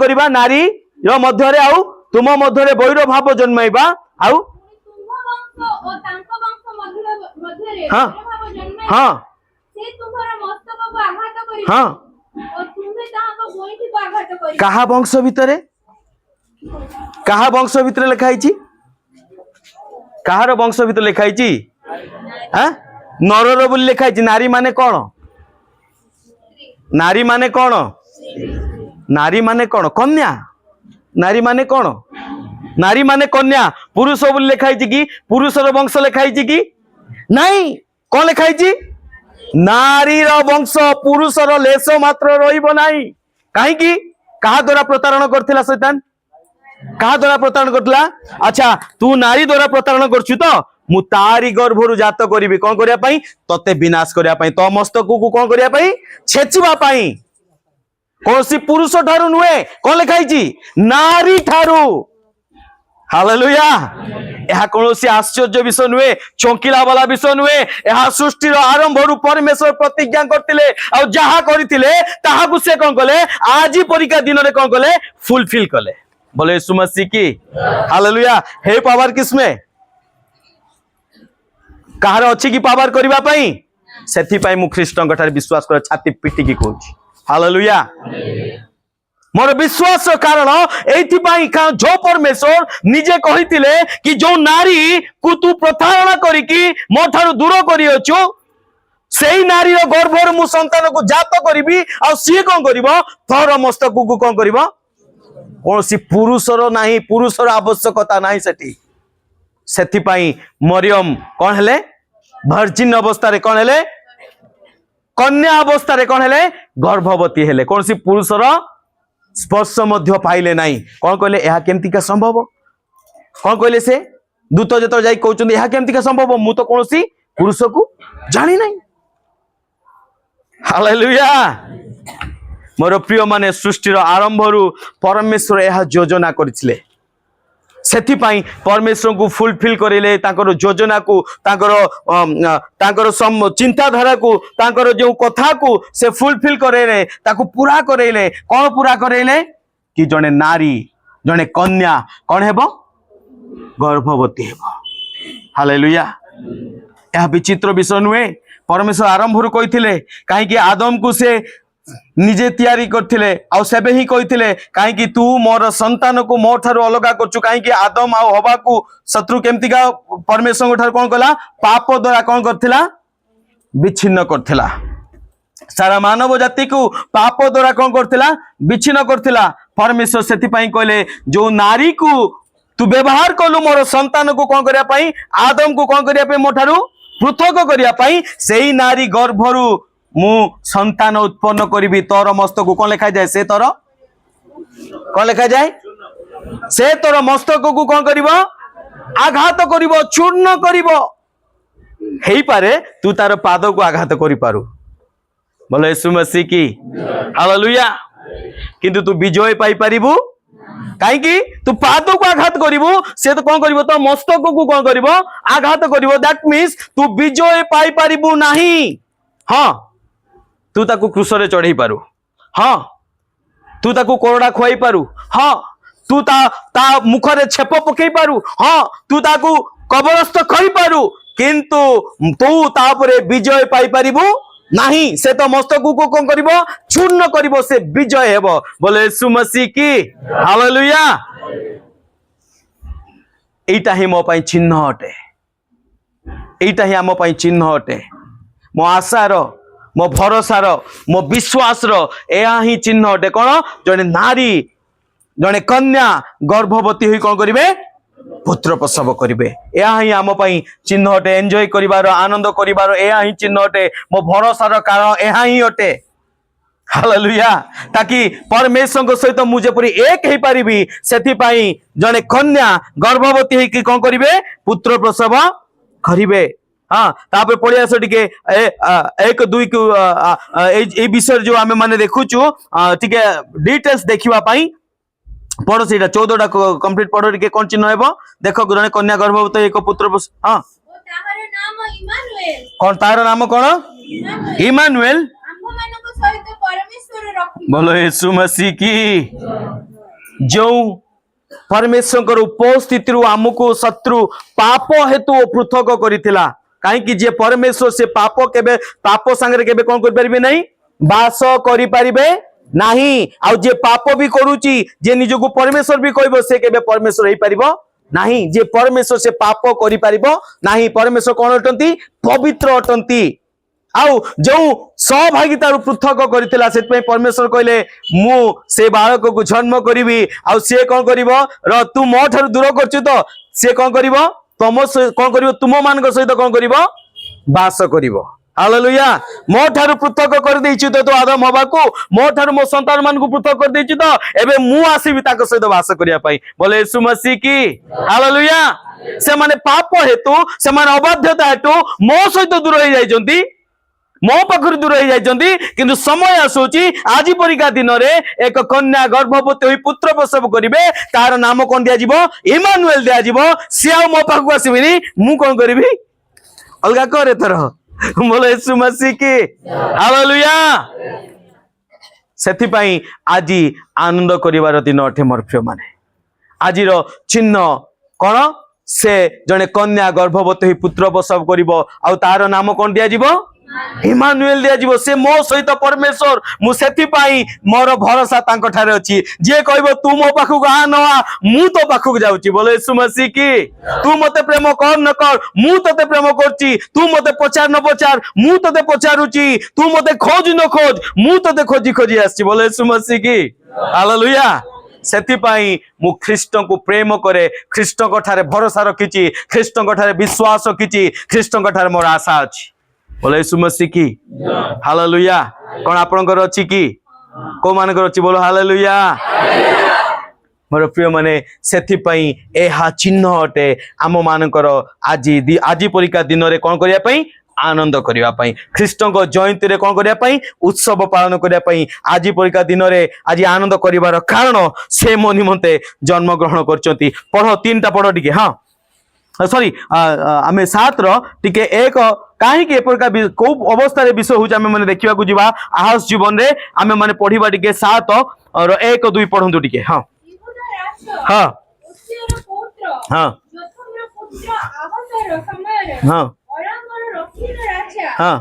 [SPEAKER 1] करिबा नारी रो मध्यरे आउ तुम मध्यरे वैर भाव जन्मैबा आउ
[SPEAKER 2] तुम वंश ओ तांको वंश मध्यरे
[SPEAKER 1] हां
[SPEAKER 2] वैरभाव जन्मई
[SPEAKER 1] हां
[SPEAKER 2] से तुम्हारा मस्तक को आघात करी
[SPEAKER 1] हां
[SPEAKER 2] और तुम्हें तांको गोइठी को आघात करी
[SPEAKER 1] कहा वंश भितरे लिखाई छी कहार वंश भितर लिखाई छी हां नरर बोली लिखाई छी नारी माने कोन कन्या नारी माने कोन नारी माने कन्या पुरुष बोली लिखाई छी कि पुरुषर वंश लिखाई छी कि नहीं कोन लिखाई छी नारी रो वंश पुरुषर लेश मात्र रहिबो नाही काहे कि कहा द्वारा प्रतारण करथिला शैतान कहा द्वारा प्रतारण करथिला अच्छा तू नारी द्वारा प्रतारण करछु तो मु तारी गर्भरु जात करिवि कोन करिया पई तते विनाश करिया पई तो मस्तक को कोन करिया पई छेचिबा पई कोसी पुरुष ठारू नुहे कोन लिखाई छी नारी ठारू हालेलुया यह कौन आश्चर्य विषय नुहे चौंकिला वाला विषय नुहे यह सृष्टिर आरंभ परमेश्वर प्रतिज्ञा करतिले आ जहा करतिले ताहाकु से कोन कले आज परीक्षा दिन रे कोन कले फुलफिल कले बोले यीशु मसीह की हालेलुया हे पावर किसमें कहार अछि की पावर करबा पई सेथि पई मु ख्रीष्टन ठारे विश्वास कर छाती पिटी की कहूची हालेलुया मोर विश्वास कारण एथि जो परमेश्वर निजे कहितिले कि जो नारी को तू प्रतारणा करिकी मो ठारू दूर करियछु सेही नारी रो गर्भर मु संतान को जात करिवि आ सी कोन करिवो तोर मस्तक को कोन करिवो कोनसी पुरुषर नाही पुरुषर आवश्यकता नाही सेठी सेथि पई मरियम कोन हेले भर्जिन अवस्था कौन हेले कन्या अवस्था कौन हेले गर्भवती हेले कौन सी पुरुषर स्पर्श मध्य पाइले नहीं कौन कहले यह केमतिका संभव कौन कहले से दूत जो जाई कहउछन यह केमतिका संभव मु तो कौन सी पुरुष को जानी नहीं हालेलुया मोर प्रिय माने सृष्टिर आरंभ रु परमेश्वर यह योजना करथिले सेथिपाई परमेश्वर को फुलफिल करेले तांकर योजना को तांकर चिंताधारा को तांकर जो कथा को से फुलफिल करेले ताको पूरा करेले कौन पूरा करेले कि जने नारी जने कन्या कौन हेबो गर्भवती हेबो हालेलुया यह विचित्र विषय नुहे परमेश्वर आरंभ रु कहिथिले काहे कि आदम को से निजे तैयारी करथिले आ सेबे ही कहिथिले काहे कि तू मोर संतान को मो ठारो अलगा करछु काहे कि आदम आ हवा को शत्रु केमतिका परमेश्वर ठार कोन कला पाप द्वारा कोन करथिला विच्छिन्न करथिला सारा मानव जाति को पाप द्वारा कोन करथिला विच्छिन्न करथिला परमेश्वर सेति पई कहले जो नारी को तू व्यवहार कलु मोर संतान को कोन करिया पई आदम को कोन करिया पई मो ठारो पृथक करिया पई सेही नारी गर्भरु मु संतान उत्पन्न करी तोर मस्तक को कौन लिखा जाए से तोर कौन लिखा जाए से तोर मस्तक को कौन करिव आघात करिव चूर्ण करिव हेई पारे तू तार पाद को आघात करि पारु बोले यीशु मसीह की हालेलुया किंतु तू विजय पाई परिबु काहे कि तू पाद को आघात करिवु से तो कौन करिवो तो मस्तक को कौन करिवो आघात करिवो दैट मींस तू विजय पाई परिबु नाही हां तू ताकू क्रूसरे चढ़ई पारू हाँ तू ताकू कोरडा खुआई पारू हाँ तू ता मुखरे छेप पकई पारू हाँ तू ताकू कबरस्थ करी पारू किंतु तू तापरे विजय पाई पारिबु नहीं से तो मस्तक को कौन करिवो चूर्ण करिवो से विजय हेबो बोले यीशु मसीह की हालेलुया एटा ही मो पई चिन्ह अटे एटा ही आम पई चिन्ह अटे मो आशार मो भरोसार मो विश्वास या ही चिन्ह अटे कौन जने नारी जने कन्या गर्भवती हुई कौन करिवे पुत्र प्रसव करिवे या ही आम पई चिन्ह अटे एंजॉय करिवार आनंद करिवार या ही चिन्ह अटे मो भरोसार कारण या ही अटे हालेलुया ताकि परमेश्वर सहित मु जेपरि एक हे पारिबी सेथि पई जने कन्या गर्भवती होई कि कौन करिवे पुत्र प्रसव करिवे हाँ तापर पढ़िया टिके एक दुई को विषय जो आमे माने देखुचु टिके डिटेल्स देखिवा पई पढ़ो सेटा 14टा कंप्लीट पढ़ो टिके कोन चिन्ह हेबो देखो जने कन्या गर्भवती एक पुत्र हाँ
[SPEAKER 2] ताहार नाम इमानुएल
[SPEAKER 1] कौन तार नाम कौन इमानुएल
[SPEAKER 2] आम्भ मानक सहित परमेश्वर रखी
[SPEAKER 1] बोलो यीशु मसीह की जो परमेश्वर उपस्थिति रु आमको शत्रु पाप हेतु पृथक करिथिला कहीं कि जे परमेश्वर से पाप केबे पाप संगे केबे कौन कर परिबे नहीं बास करि परिबे नहीं आ जे पाप भी करूची जे निज को परमेश्वर भी कहबो से केबे परमेश्वर होई परिबो नहीं जे परमेश्वर से पाप करि परिबो नहीं परमेश्वर कौन अटंती पवित्र अटंती आउ जो सहभागिता पृथक करथिला सेतपई परमेश्वर कहले मु से बालक को जन्म करिवि आ से कौन करिवो र तू मो ठार दूर करछु तो से कौन करिवो तुम कौन करिवो तुम मान सहित कौन करिवो बास करिवो हालेलुया मो ठार पृथक कर देछि तो आदम हवा को मो ठार मो संतान मान को पृथक कर देछि तो एबे मु आसीबि ताक सहित बास करिया पई बोले यीशु मसीह की हालेलुया से माने पाप हेतु से माने अबाध्यता हेतु मो सहित दूर हो जाइजंती मो पाखर दूर हो जाइजंती किंतु समय आसुची आज परिका दिन रे एक कन्या गर्भवती होई पुत्र प्रसव करिवे तार नाम कोन दिया जिवो इमानुएल दिया जिवो से आ मो पाखु आसीबिनी मु कोन करिवि अलगा करे तर बोले यीशु मसीह की हालेलुया सेथि पई आज आनंद करिवार दिन अठे मोर प्रिय माने आजिर चिन्ह कोन से जने कन्या गर्भवती होई पुत्र प्रसव करिवो आ तार नाम कोन दिया जिवो इमानुएल दिया जीवो से मो सहित परमेश्वर मु सेति पाई मोर भरोसा तांको ठारे अछि जे कहबो तू मो पाखु आ न आ मु तो पाखु जाउची बोले यीशु मसीह की तू मते प्रेम कर न कर मु तते प्रेम करची तू मते पचार न पचार मु तते पचारुची तू मते खोज न खोज मु तते खोजी खोजी आछि बोले यीशु मसीह की हालेलुया सेथिपाई मु ख्रीष्ट को प्रेम करे ख्रीष्ट को ठारे भरोसा रखिची ख्रीष्ट को ठारे विश्वास रखिची ख्रीष्ट को ठारे मोर आशा अछि बोले यीशु मसीह की हालेलुया कोन आपनकर अछि की को मानकर अछि बोलो हालेलुया मोर प्रिय माने सेथिपाई एहा चिन्ह अटे आम मानकर आज परिका दिन रे कोन करिया पई आनंद करिया पई ख्रीष्ट को जयंती रे कोन करिया पई उत्सव पालन करिया पई आज परिका दिन रे आज आनंद करिवार कारण से मो निमंते जन्म ग्रहण करचंती पढ़ो तीनटा पढ़ो टिके हां सॉरी आमे 7 रो टिके एक काहे के एपर का को अवस्था रे विषय होज आमे माने देखिबा को जिबा आहस जीवन रे आमे माने पढ़िबा टिके 7 और 1 2 पढ़ंतु टिके हां हां हां हां हां हां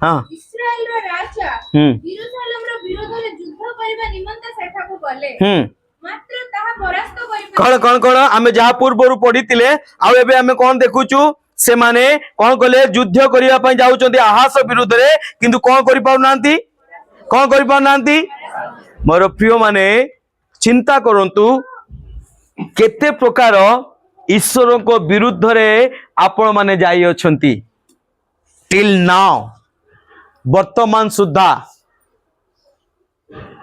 [SPEAKER 1] हां
[SPEAKER 2] इस्राएल रो राजा यरूशलेम रो विरोध रे युद्ध करिबा निमंते सेठा को गले मात्र ताहा परास्त करिबा
[SPEAKER 1] कौन आमे जहा पूर्वरु पढ़ितिले आ एबे आमे कोन देखुचु से माने कोन कले युद्ध करिया पई जाउचंती आहास विरुद्ध रे किंतु कोन करि पाउ नांती मोर प्रिय माने चिंता करंतु केते प्रकार ईश्वर को विरुद्ध रे आपण माने जाई अछंती टिल नाउ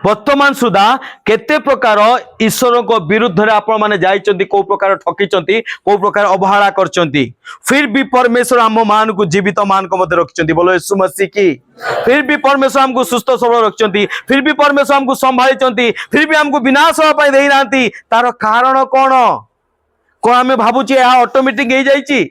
[SPEAKER 1] वर्तमान सुधा केते प्रकार ईश्वर को विरुद्ध रे आपण माने जाइचंती को प्रकार ठकीचंती को प्रकार अवहेला करचंती फिर भी परमेश्वर हम मान को जीवित मान को मध्य रखचंती बोलो यीशु मसीह की फिर भी परमेश्वर हमको सुस्थ सबल रखचंती फिर भी परमेश्वर हमको संभाळिचंती फिर भी हमको विनाश होवा पई देई नांती तार कारण कोन हमें भाबुची या ऑटोमेटिक हे जाईची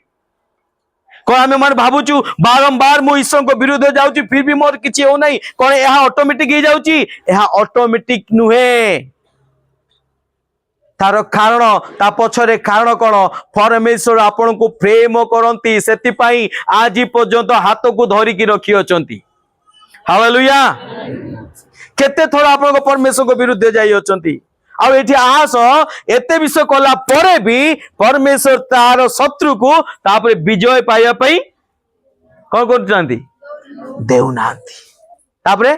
[SPEAKER 1] कोन हमें मन भाबुचु बारंबार मु ईश्वर को विरुद्ध जाउची फिर भी मोर किछि हो नाही कोन या ऑटोमेटिक हे जाउची या ऑटोमेटिक नुहे तार कारण ता पछरे कारण कोन परमेश्वर आपन को प्रेम करंती सेति पई आज पर्यंत हाथ को धरि की रखी अछंती हालेलुया केते थोड़ा आपन को परमेश्वर को विरुद्ध जाई अछंती आ एठी आस एते विषय कला परे भी परमेश्वर तार शत्रु को तापरे विजय पाइया पई कोन करथांती देउनांती तापरे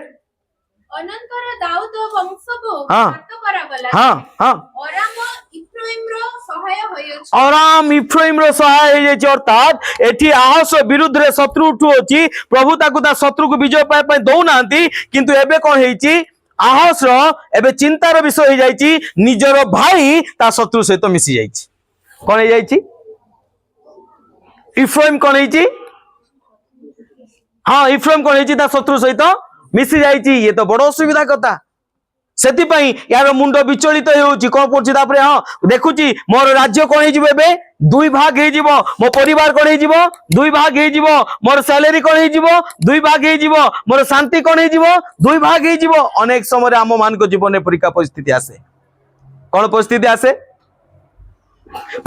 [SPEAKER 2] अनंतर दाऊद वंश को
[SPEAKER 1] हां
[SPEAKER 2] हत करा गला
[SPEAKER 1] हां हां अराम इफ्राइम रो सहाय हे जे अर्थात एठी आहस विरुद्ध रे शत्रु उठु अछि प्रभु ताकु ता शत्रु को विजय पाए पई दउनांती किंतु एबे कोन हेची आहस एबे चिंतार विषय हो जाइची निजर भाई ता शत्रु सहित मिसी जाइची कोन हे जाइची इफ्राइम कोन हेची हां इफ्राइम कोन हेची ता शत्रु सहित मिसी जाइची ये तो बड़ असुविधा कथा सेति पई यार मुंडो विचलित होउची कोन पड़ची तापरे हां देखुची मोर राज्य कोन हे जिवो एबे दुई भाग हे जिवो मो परिवार कोन हे जिवो दुई भाग हे जिवो मोर सैलरी कोन हे जिवो दुई भाग हे जिवो मोर शांति कोन हे जिवो दुई भाग हे जिवो अनेक समय आम मान को जीवन में परीक्षा परिस्थिति आसे कोन परिस्थिति आसे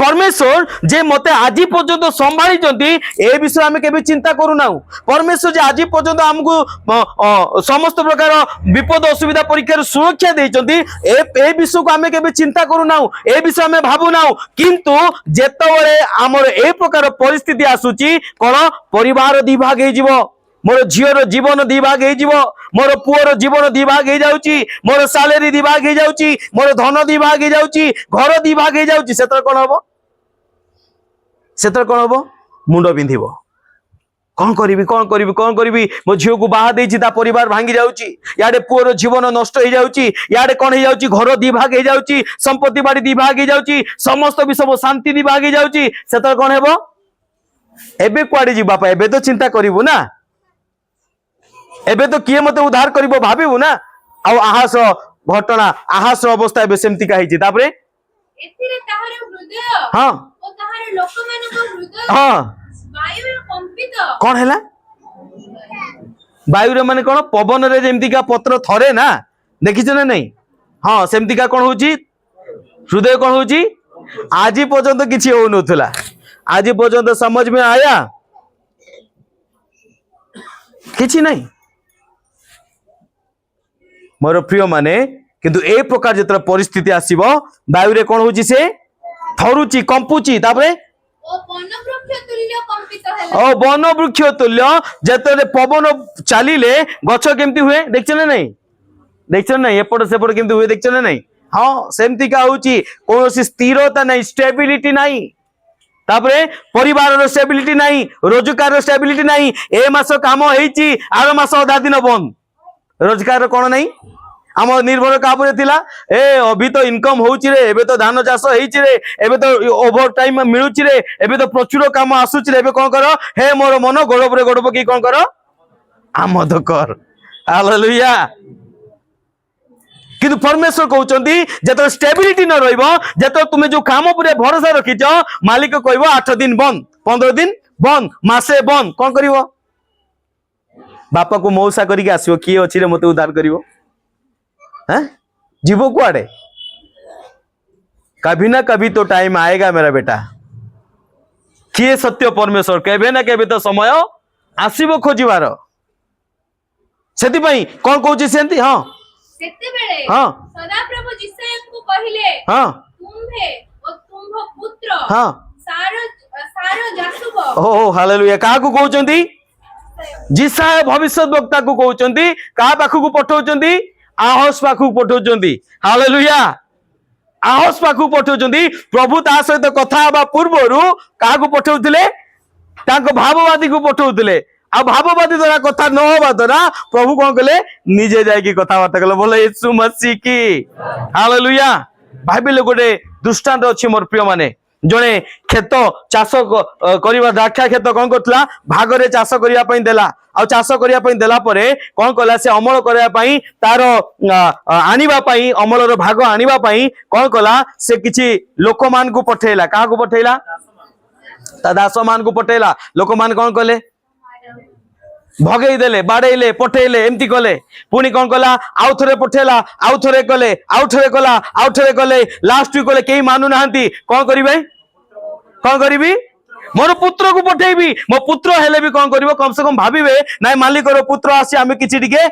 [SPEAKER 1] परमेश्वर जे मते आज पर्यंत संभाली चंती ए विषय हमें केबे चिंता करू ना परमेश्वर जे आज पर्यंत हमको समस्त प्रकार विपद असुविधा परीक्षा सुरक्षा दे चंती ए विषय को हमें केबे चिंता करू ना ए विषय हमें भाबू ना किंतु जेतबेले हमर ए प्रकार परिस्थिति आसुची कोन परिवार दि भाग हे जिवो मोर झीर जीवन दी भाग हे जिवो मोर पुअर जीवन दी भाग हे जाउची मोर सैलरी दी भाग हे जाउची मोर धन दी भाग हे जाउची घर दी भाग हे जाउची सेतर कोन हबो मुंडो बिंधिबो कोन करिवि मो झियो को बाहा देछि ता परिवार भांगी जाउची याडे पुअर जीवन नष्ट हे जाउची याडे कोन हे जाउची घर दी भाग हे जाउची संपत्ति बाड़ी दी भाग हे जाउची समस्त विषय शांति दी भाग हे जाउची सेतर कोन हेबो एबे क्वाडी जिबा पा एबे तो चिंता करिवु ना एबे तो किए मते उद्धार करिवो भाबिबु ना आ आहास घटना आहास अवस्था एबे सेमति का हिची तापरे
[SPEAKER 2] एथिरे ताहार हृदय
[SPEAKER 1] हां
[SPEAKER 2] ओ ताहार लोकमान को हृदय
[SPEAKER 1] हां
[SPEAKER 2] वायु रे कंपित
[SPEAKER 1] कोन हैला वायु रे माने कोन पवन रे जेमति का पत्र थरे ना देखिछ ना नहीं हां सेमति का कोन होची हृदय कोन होची आज पर्यंत किछि हो नथला आज पर्यंत समझ में आया किछि नहीं मोर प्रिय माने किंतु ए प्रकार जतरा परिस्थिति आसीबो वायु रे कोन होची से थरुची कंपुची तापरे
[SPEAKER 2] ओ वनवृक्ष तुल्य कंपित हैला
[SPEAKER 1] ओ वनवृक्ष तुल्य जतरे पवन चालीले गछ केमती हुए देखछ ना नहीं देख ना एपट सेपट केमती हुए देख ना नहीं हाँ सेमती का होची कौन स्थिरता नहीं स्टेबिलिटी नहीं तापरे परिवार स्टेबिलिटी नहीं रोजगार स्टेबिलिटी नहीं ए मास काम होईची आर मास अधा दिन बंद रोजगार कौन नहीं आम निर्भर कापुरे थिला ए अभी तो इनकम होउची रे एबे तो धान चाष होईची रे एबे तो ओवर टाइम मिलुची रे एबे तो प्रचुर काम आसुची रे एबे कोन करो हे मोर मन गोड़ परे गोड़ पकी कोन करो आमद कर हालेलुया किंतु परमेश्वर कहउचंदी जतो स्टेबिलिटी न रहइबो जतो तुमे जो काम पुरे भरोसा रखिचो मालिक कहइबो 8 दिन बंद 15 दिन बंद मासे बंद कोन करिवो बापा को मौसा करिके आसीबो की अछि रे मते उद्धार करिवो हैं जीवो कुआड़े कभी ना कभी तो टाइम आएगा मेरा बेटा किए सत्य परमेश्वर केबे ना केबे तो समय आसीबो खोजिबार सेति पई कोन कहउची सेंती हां
[SPEAKER 2] सेते बेले
[SPEAKER 1] हां
[SPEAKER 2] सदा प्रभु जिसयଙ୍କୁ କହିଲେ
[SPEAKER 1] हां
[SPEAKER 2] तुम्भे ओ तुम्भ पुत्र
[SPEAKER 1] हां
[SPEAKER 2] सारो जासुब
[SPEAKER 1] ओ हालेलुया का को कहउचंती जिसाय भविष्यत वक्ता को कहउचंती का पाखु को पठौचंती आहस पाखु पठौचंती हालेलुया आहस पाखु पठौचंती प्रभु ता सहित कथा हबा पूर्वरु का को पठौथिले ताको भाववादी को पठौथिले आ भाववादी द्वारा कथा न होबा द्वारा प्रभु कोन कले निजे जाय की कथा बात कले बोले यीशु मसीह की हालेलुया भाबिले गोटे दृष्टांत अछि मोर प्रिय माने जणे खेत चाष करिवा द्राक्षा खेत कोन करतला भागरे चाष करिया पई देला आ चाष करिया पई देला परे कोन कला से अमल करिया पई तार आनिबा पई अमलर भाग आनिबा पई कोन कला से किछि लोक मान को पठेला काहा को पठेला ता दास मान को पठेला लोक मान कोन कले भगई देले बाड़ेले पठेले एमती कले पुणी कोन कला आउ थरे पठेला आउ थरे कले आउ थरे कला आउ थरे कले लास्ट कले केही मानु नाहंती कोन करिवे कोन करिवि मोर पुत्र को पठेबी मो पुत्र हेले भी कोन करिवो कम से कम भाबिबे नाय मालिक रो पुत्र आसी आमे किछि टिके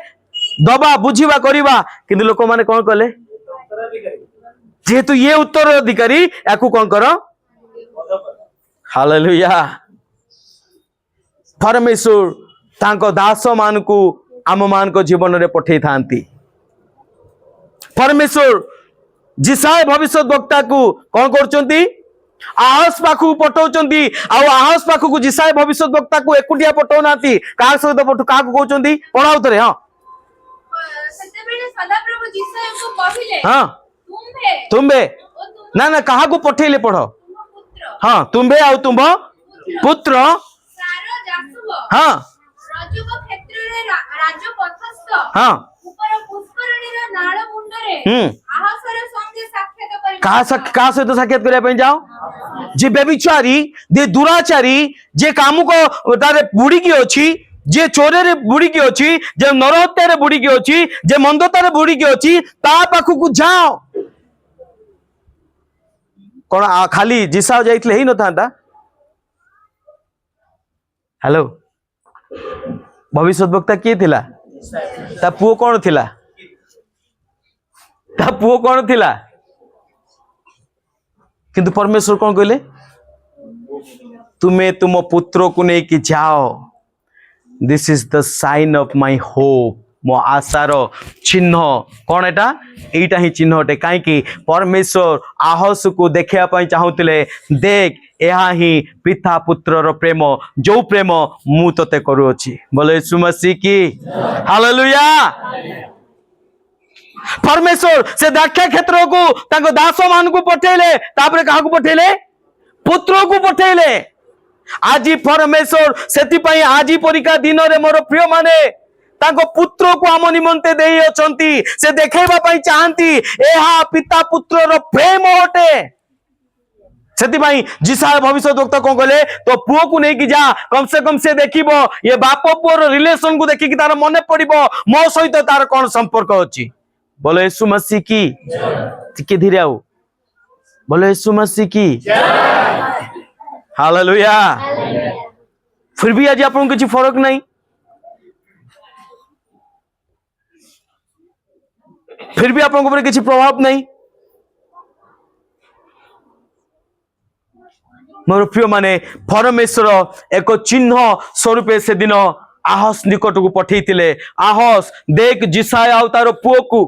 [SPEAKER 1] दबा बुझीबा करिबा किंतु लोक माने कोन कले जेहेतु ये उत्तराधिकारी याकू कोन करो हालेलुया परमेश्वर तांको दास मान को आम मान को जीवन रे पठे थांती परमेश्वर जिसाय भविष्य वक्ता को कौन करचंती आहस पाखु पठौचंती आ आहस पाखु को जिसाय भविष्य वक्ता को एकुटिया पठौ नाती का सहित पठौ का को कहउचंती पढाउ तरे हां
[SPEAKER 2] सेते बेले सदा प्रभु जिसयଙ୍କୁ କହିଲେ
[SPEAKER 1] हां तुम्बे ना ना कहा को पठेले पढो हां तुम्बे आ तुम पुत्र
[SPEAKER 2] सारो जासुब
[SPEAKER 1] हां
[SPEAKER 2] राजुक क्षेत्ररे राजपथस्थ
[SPEAKER 1] हां
[SPEAKER 2] ऊपर पुष्करणीर नाळ मुंडरे आहसर संगे साक्षात करि
[SPEAKER 1] का सहित साक्षात करिया पई जाओ जे व्यभिचारी जे दुराचारी जे काम को तारे बुड़ी की अछि जे चोरे रे बुड़ी की अछि जे नरहत्या रे बुड़ी की अछि जे मंदता रे बुड़ी की अछि ता पाखु को जाओ कोन खाली जिसा जाइतले ही न थांता हेलो भविष्य वक्ता किए थिला ता पुओ कोन थिला ता पुओ कोन थिला किंतु परमेश्वर कोन कहले तुम्हें तुम पुत्र को नहीं कि जाओ this is the sign of my hope मो आशार चिन्ह कौन एटा एटा ही चिन्ह अटे काई कि परमेश्वर आहस को देखिया पई चाहुतिले देख एहा ही पिता पुत्र रो प्रेम जो प्रेम मु तते करू अछि बोले यीशु मसीह की हालेलुया परमेश्वर से द्राक्षा क्षेत्र को ताको दास मान को पठेले तापरे काहा को पठेले पुत्र को पठेले आजी परमेश्वर सेति पई आजी परिका दिन रे मोर प्रिय माने ताको पुत्र को आम निमंते देई अछंती से देखेबा पई चाहंती एहा पिता पुत्र रो प्रेम हटे सेति पई जिसा भविष्य वक्ता कोन कहले तो पुओ को नहीं कि जा कम से कम से देखिबो ये बाप पुओ रो रिलेशन को देखि कि तार मने पड़िबो मो सहित तार कोन संपर्क अछि बोले यीशु मसीह की टिके धीरे आउ बोले यीशु मसीह की जय हालेलुया फिर भी आज आपन किछि फरक नहीं फिर भी आपन ऊपर किछि प्रभाव नहीं मोर प्रिय माने परमेश्वर एक चिन्ह स्वरूप से दिन आहस निकट को पठेइथिले आहस देख जिसाय आउ तार पुओ को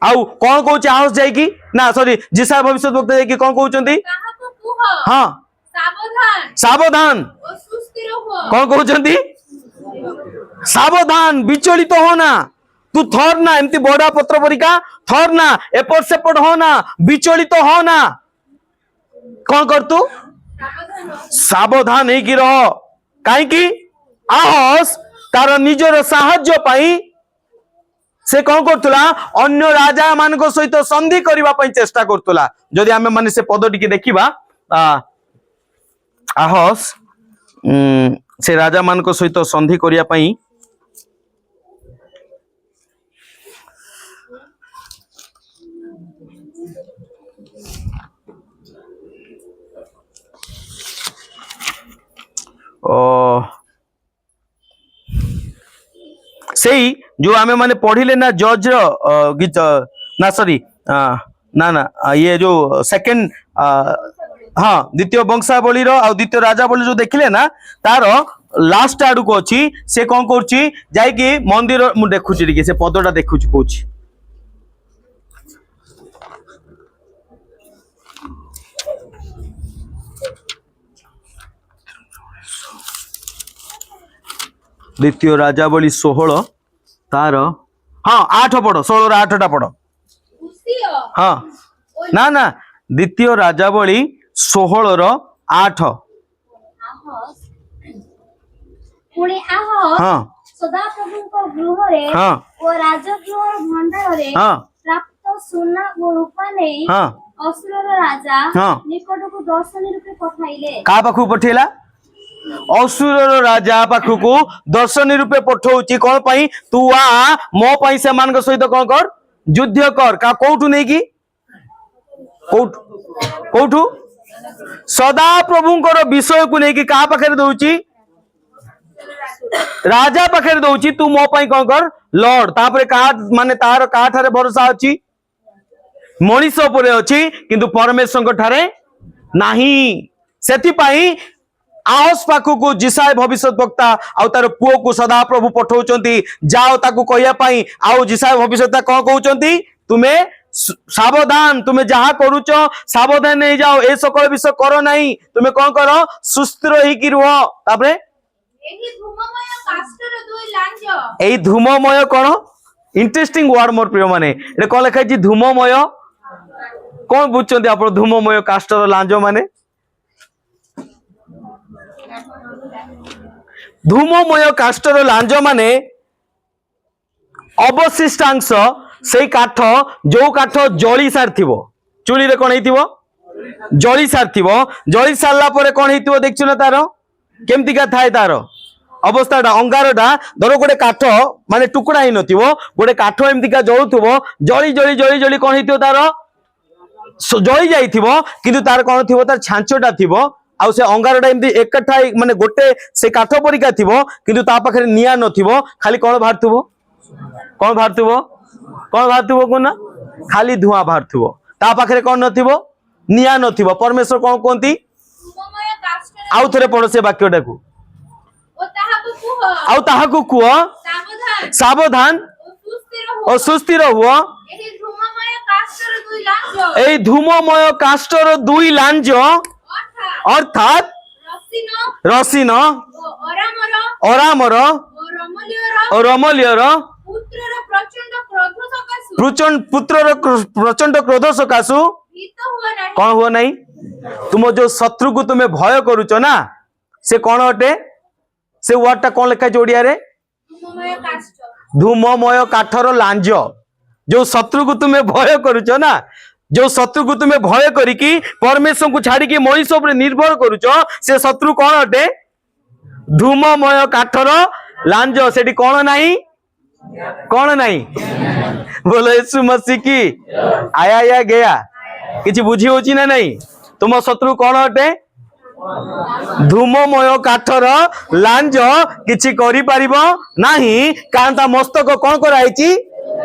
[SPEAKER 1] आउ कौन कहूँ आहस जाइकी ना सॉरी जिसाय भविष्यद्वक्ता जाइकी कौन कहउचंती
[SPEAKER 2] କାହାକୁ କୁହ
[SPEAKER 1] हाँ
[SPEAKER 2] ସାବଧାନ
[SPEAKER 1] सावधान
[SPEAKER 2] ଓ ସୁସ୍ଥିର ହୁଅ
[SPEAKER 1] कौन कहउचंती सावधान विचलित तो होना तू थर ना एमती बड़ा पत्र परिका थर ना एपट सेपट होना विचलित तो होना कौन कर तू सावधान ହେଇକି रह काईकी आहस तार निजर साहाय्य पाई से कौन करतुला अन्य राजा मानक सहित संधि करबा पई चेष्टा करतुला जदि आमे माने से पद टिके देखिबा आहस से राजा मानक सहित संधि करिया पई सेई जो आमे माने पढ़िले ना जज गीत ना सॉरी ना ना ये जो सेकंड हाँ द्वितीय वंशावली रो आ द्वितीय राजावली जो देखिले ना तार लास्ट आडू को अछि से कौन करछि जाई कि मंदिर मु देखुछि टिके से पदटा देखुछि कहूछि द्वितीय राजावली 16 तार हाँ 8 पढ़ 16 8टा पढ़
[SPEAKER 2] ଉଷିୟ
[SPEAKER 1] हाँ ना ना द्वितीय राजावली 16 ର 8
[SPEAKER 2] ଆହସ ପୁଣି ଆହସ
[SPEAKER 1] हाँ
[SPEAKER 2] ସଦାପ୍ରଭୁଙ୍କ ଗୃହରେ
[SPEAKER 1] हाँ
[SPEAKER 2] ଓ ରାଜଗୃହର ଭଣ୍ଡାରରେ
[SPEAKER 1] हाँ
[SPEAKER 2] ପ୍ରାପ୍ତ ସୁନା ଓ ରୂପା ନେଇ
[SPEAKER 1] हाँ
[SPEAKER 2] ଅସୁରର ରାଜା
[SPEAKER 1] ହଁ।
[SPEAKER 2] ନିକଟକୁ ଦର୍ଶନୀ ରୂପେ ପଠାଇଲେ
[SPEAKER 1] का पाखु पठेला असुरर राजा पाखु दर्शनी रूपे पठौची कौन पाई तू आ मो पाई से मान सहित कौन कर युद्ध कर का कोठु नहीं की कोठु सदा प्रभुंकर विषय को नहीं की का पाखरे दउची राजा पाखरे दउची तू मो पाई कौन कर लॉर्ड तापरे का माने तार का ठारे भरोसा अछि मनीष उपरे अछि किंतु परमेश्वर ठारे नाही सेति पाई आहस पाखु जिसाय भविष्य वक्ता आउ तार पुओ को सदा प्रभु पठाउचंती जाओ ताकू कहिया पाई आउ जिसाय भविष्यता कौन कहउचंती तुमे सावधान तुमे जहा करूच सावधान नहीं जाओ ए सकल विषय करो नहीं तुमे कौन करो सुस्थिर होई रुह तापरे
[SPEAKER 2] ଏହି ଧୂମମୟ କାଷ୍ଠର ଦୁଇ ଲାଞ୍ଜ
[SPEAKER 1] एई धूममय कौन इंटरेस्टिंग वर्ड मोर प्रिय माने एटा कौन लिखा है धूममय कौन बुझचंती आप धूममय काष्टर लांज माने धूममय काष्टर लांज माने अवशिष्टांश से काठ जो काठ जली सारथिबो चुली रे कोन हेतिबो जली सारथिबो जली सारला परे कोन हेतिबो देखछु ना तारो केमती का थाए तारो अवस्थाटा अंगारटा धर गोटे काठ माने टुकड़ा ही नथिबो गोटे काठ एमती का जळुथबो जली जली जली जली कोन हेतिबो तारो जली जाइथिबो किंतु तार कोन थिबो तार छांचटा थिबो आउ से अंगारटा एमती एकठा माने गोटे से काठ परिका थिबो किंतु ता पाखरे निया नथिबो खाली कोन भारथबो कोन भारथबो कोना खाली धुआं भारथबो ता पाखरे कोन नथिबो निया नथिबो परमेश्वर कोन कोंती
[SPEAKER 2] ଧୂମମୟ କାଷ୍ଠର
[SPEAKER 1] आउ थरे पढो से वाक्यटाकू
[SPEAKER 2] ଓ ତାହାକୁ କୁହ
[SPEAKER 1] आउ ताहाकू कुह
[SPEAKER 2] ସାବଧାନ
[SPEAKER 1] सावधान
[SPEAKER 2] ଓ ସୁସ୍ଥିର ହୁଅ
[SPEAKER 1] और सुस्थिर हुआ
[SPEAKER 2] ଏହି ଧୂମମୟ କାଷ୍ଠର ଦୁଇ ଲାଞ୍ଜ
[SPEAKER 1] এই ধূমময় কাষ্ঠর দুই লাঞ্জ
[SPEAKER 2] ଅର୍ଥାତ୍
[SPEAKER 1] অর্থাৎ
[SPEAKER 2] ରସିନ
[SPEAKER 1] রসিন
[SPEAKER 2] ଓ ଅରାମର
[SPEAKER 1] অরামর
[SPEAKER 2] ଓ ରମଲିୟର
[SPEAKER 1] ও রমলিয়র
[SPEAKER 2] ପୁତ୍ରର ପ୍ରଚଣ୍ଡ କ୍ରୋଧ ସକାଶୁ
[SPEAKER 1] पुत्रर प्रचंड क्रोध सकाशु
[SPEAKER 2] ଭୀତ ହୁଅ ନାହିଁ
[SPEAKER 1] कौन हुआ नहीं तुम जो शत्रु को तुम्हें भय करुच ना से कौन अटे से वर्ड टा कौन लिखा है ओडिया रे
[SPEAKER 2] ଧୂମମୟ କାଷ୍ଠ
[SPEAKER 1] धूममय काठर लांज जो शत्रु को तुम्हें भय करुच ना जो शत्रु को तुम्हें भय करिकी परमेश्वर को छाड़ी मनीष उपर निर्भर करुच से शत्रु कौन अटे धूममय काठर लांज सेठी कौन नहीं कौन नहीं बोलो यीशु मसीह की आया या गया किछि बुझी होची ना नहीं तुम शत्रु कौन अटे धूममय काठर लांज किछि करि परिबो नाही कारण ता मस्तक कौन कराइची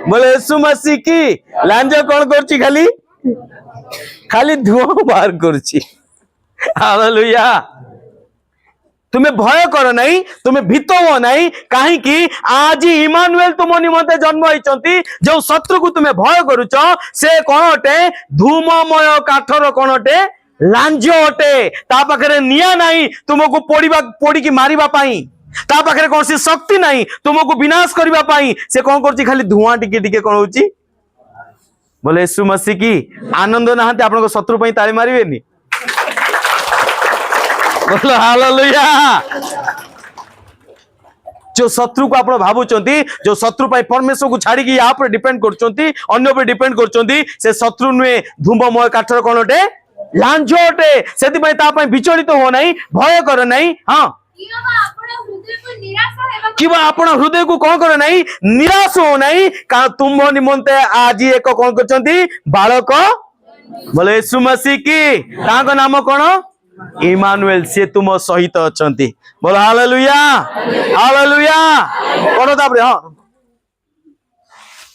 [SPEAKER 1] बोले यीशु मसीह की लांज कौन करची खाली खाली धुआं बाहर करची हालेलुया तुम्हें भय कर नहीं, तुम्हें भीत हो नहीं, कहीं आज इमानुएल तुम निमंते जन्म होइचंती। जो शत्रु को तुम्हें भय करुच से कौन अटे? धूममय काठर कौन अटे? लांज अटे। ता पाखरे निया नहीं तुमको पोड़ी की मारिबा पाई, ता पाखरे कौन सी शक्ति नहीं तुमको विनाश करबा पाई। से कौन करछि? खाली धुआं टिके टिके कौन होछि? बोले यीशु मसीह की आनंद नहांती आपन शत्रु पई ताली मारिबेनी? बोलो हालेलुया। जो शत्रु को आप भावुंट, जो शत्रु पाई परमेश्वर को छाड़ी या पर डिपेंड करछंती, अन्य पर डिपेंड करछंती, से शत्रु नुहे धूममय काठर कौन अटे? लांज अटे। सेति पई ता पई विचलित हो नहीं, भय कर नहीं। हाँ, कि आपण हृदय को कौन कर नहीं? निराश हो नहीं। कारण तुम निमंते आज एक कौन करछंती? बालक। बोले यीशु मसीह की ताको नाम कौन? इमानुएल। से तुम सहित अछंती। बोलो हालेलुया, हालेलुया। करो तापर। हां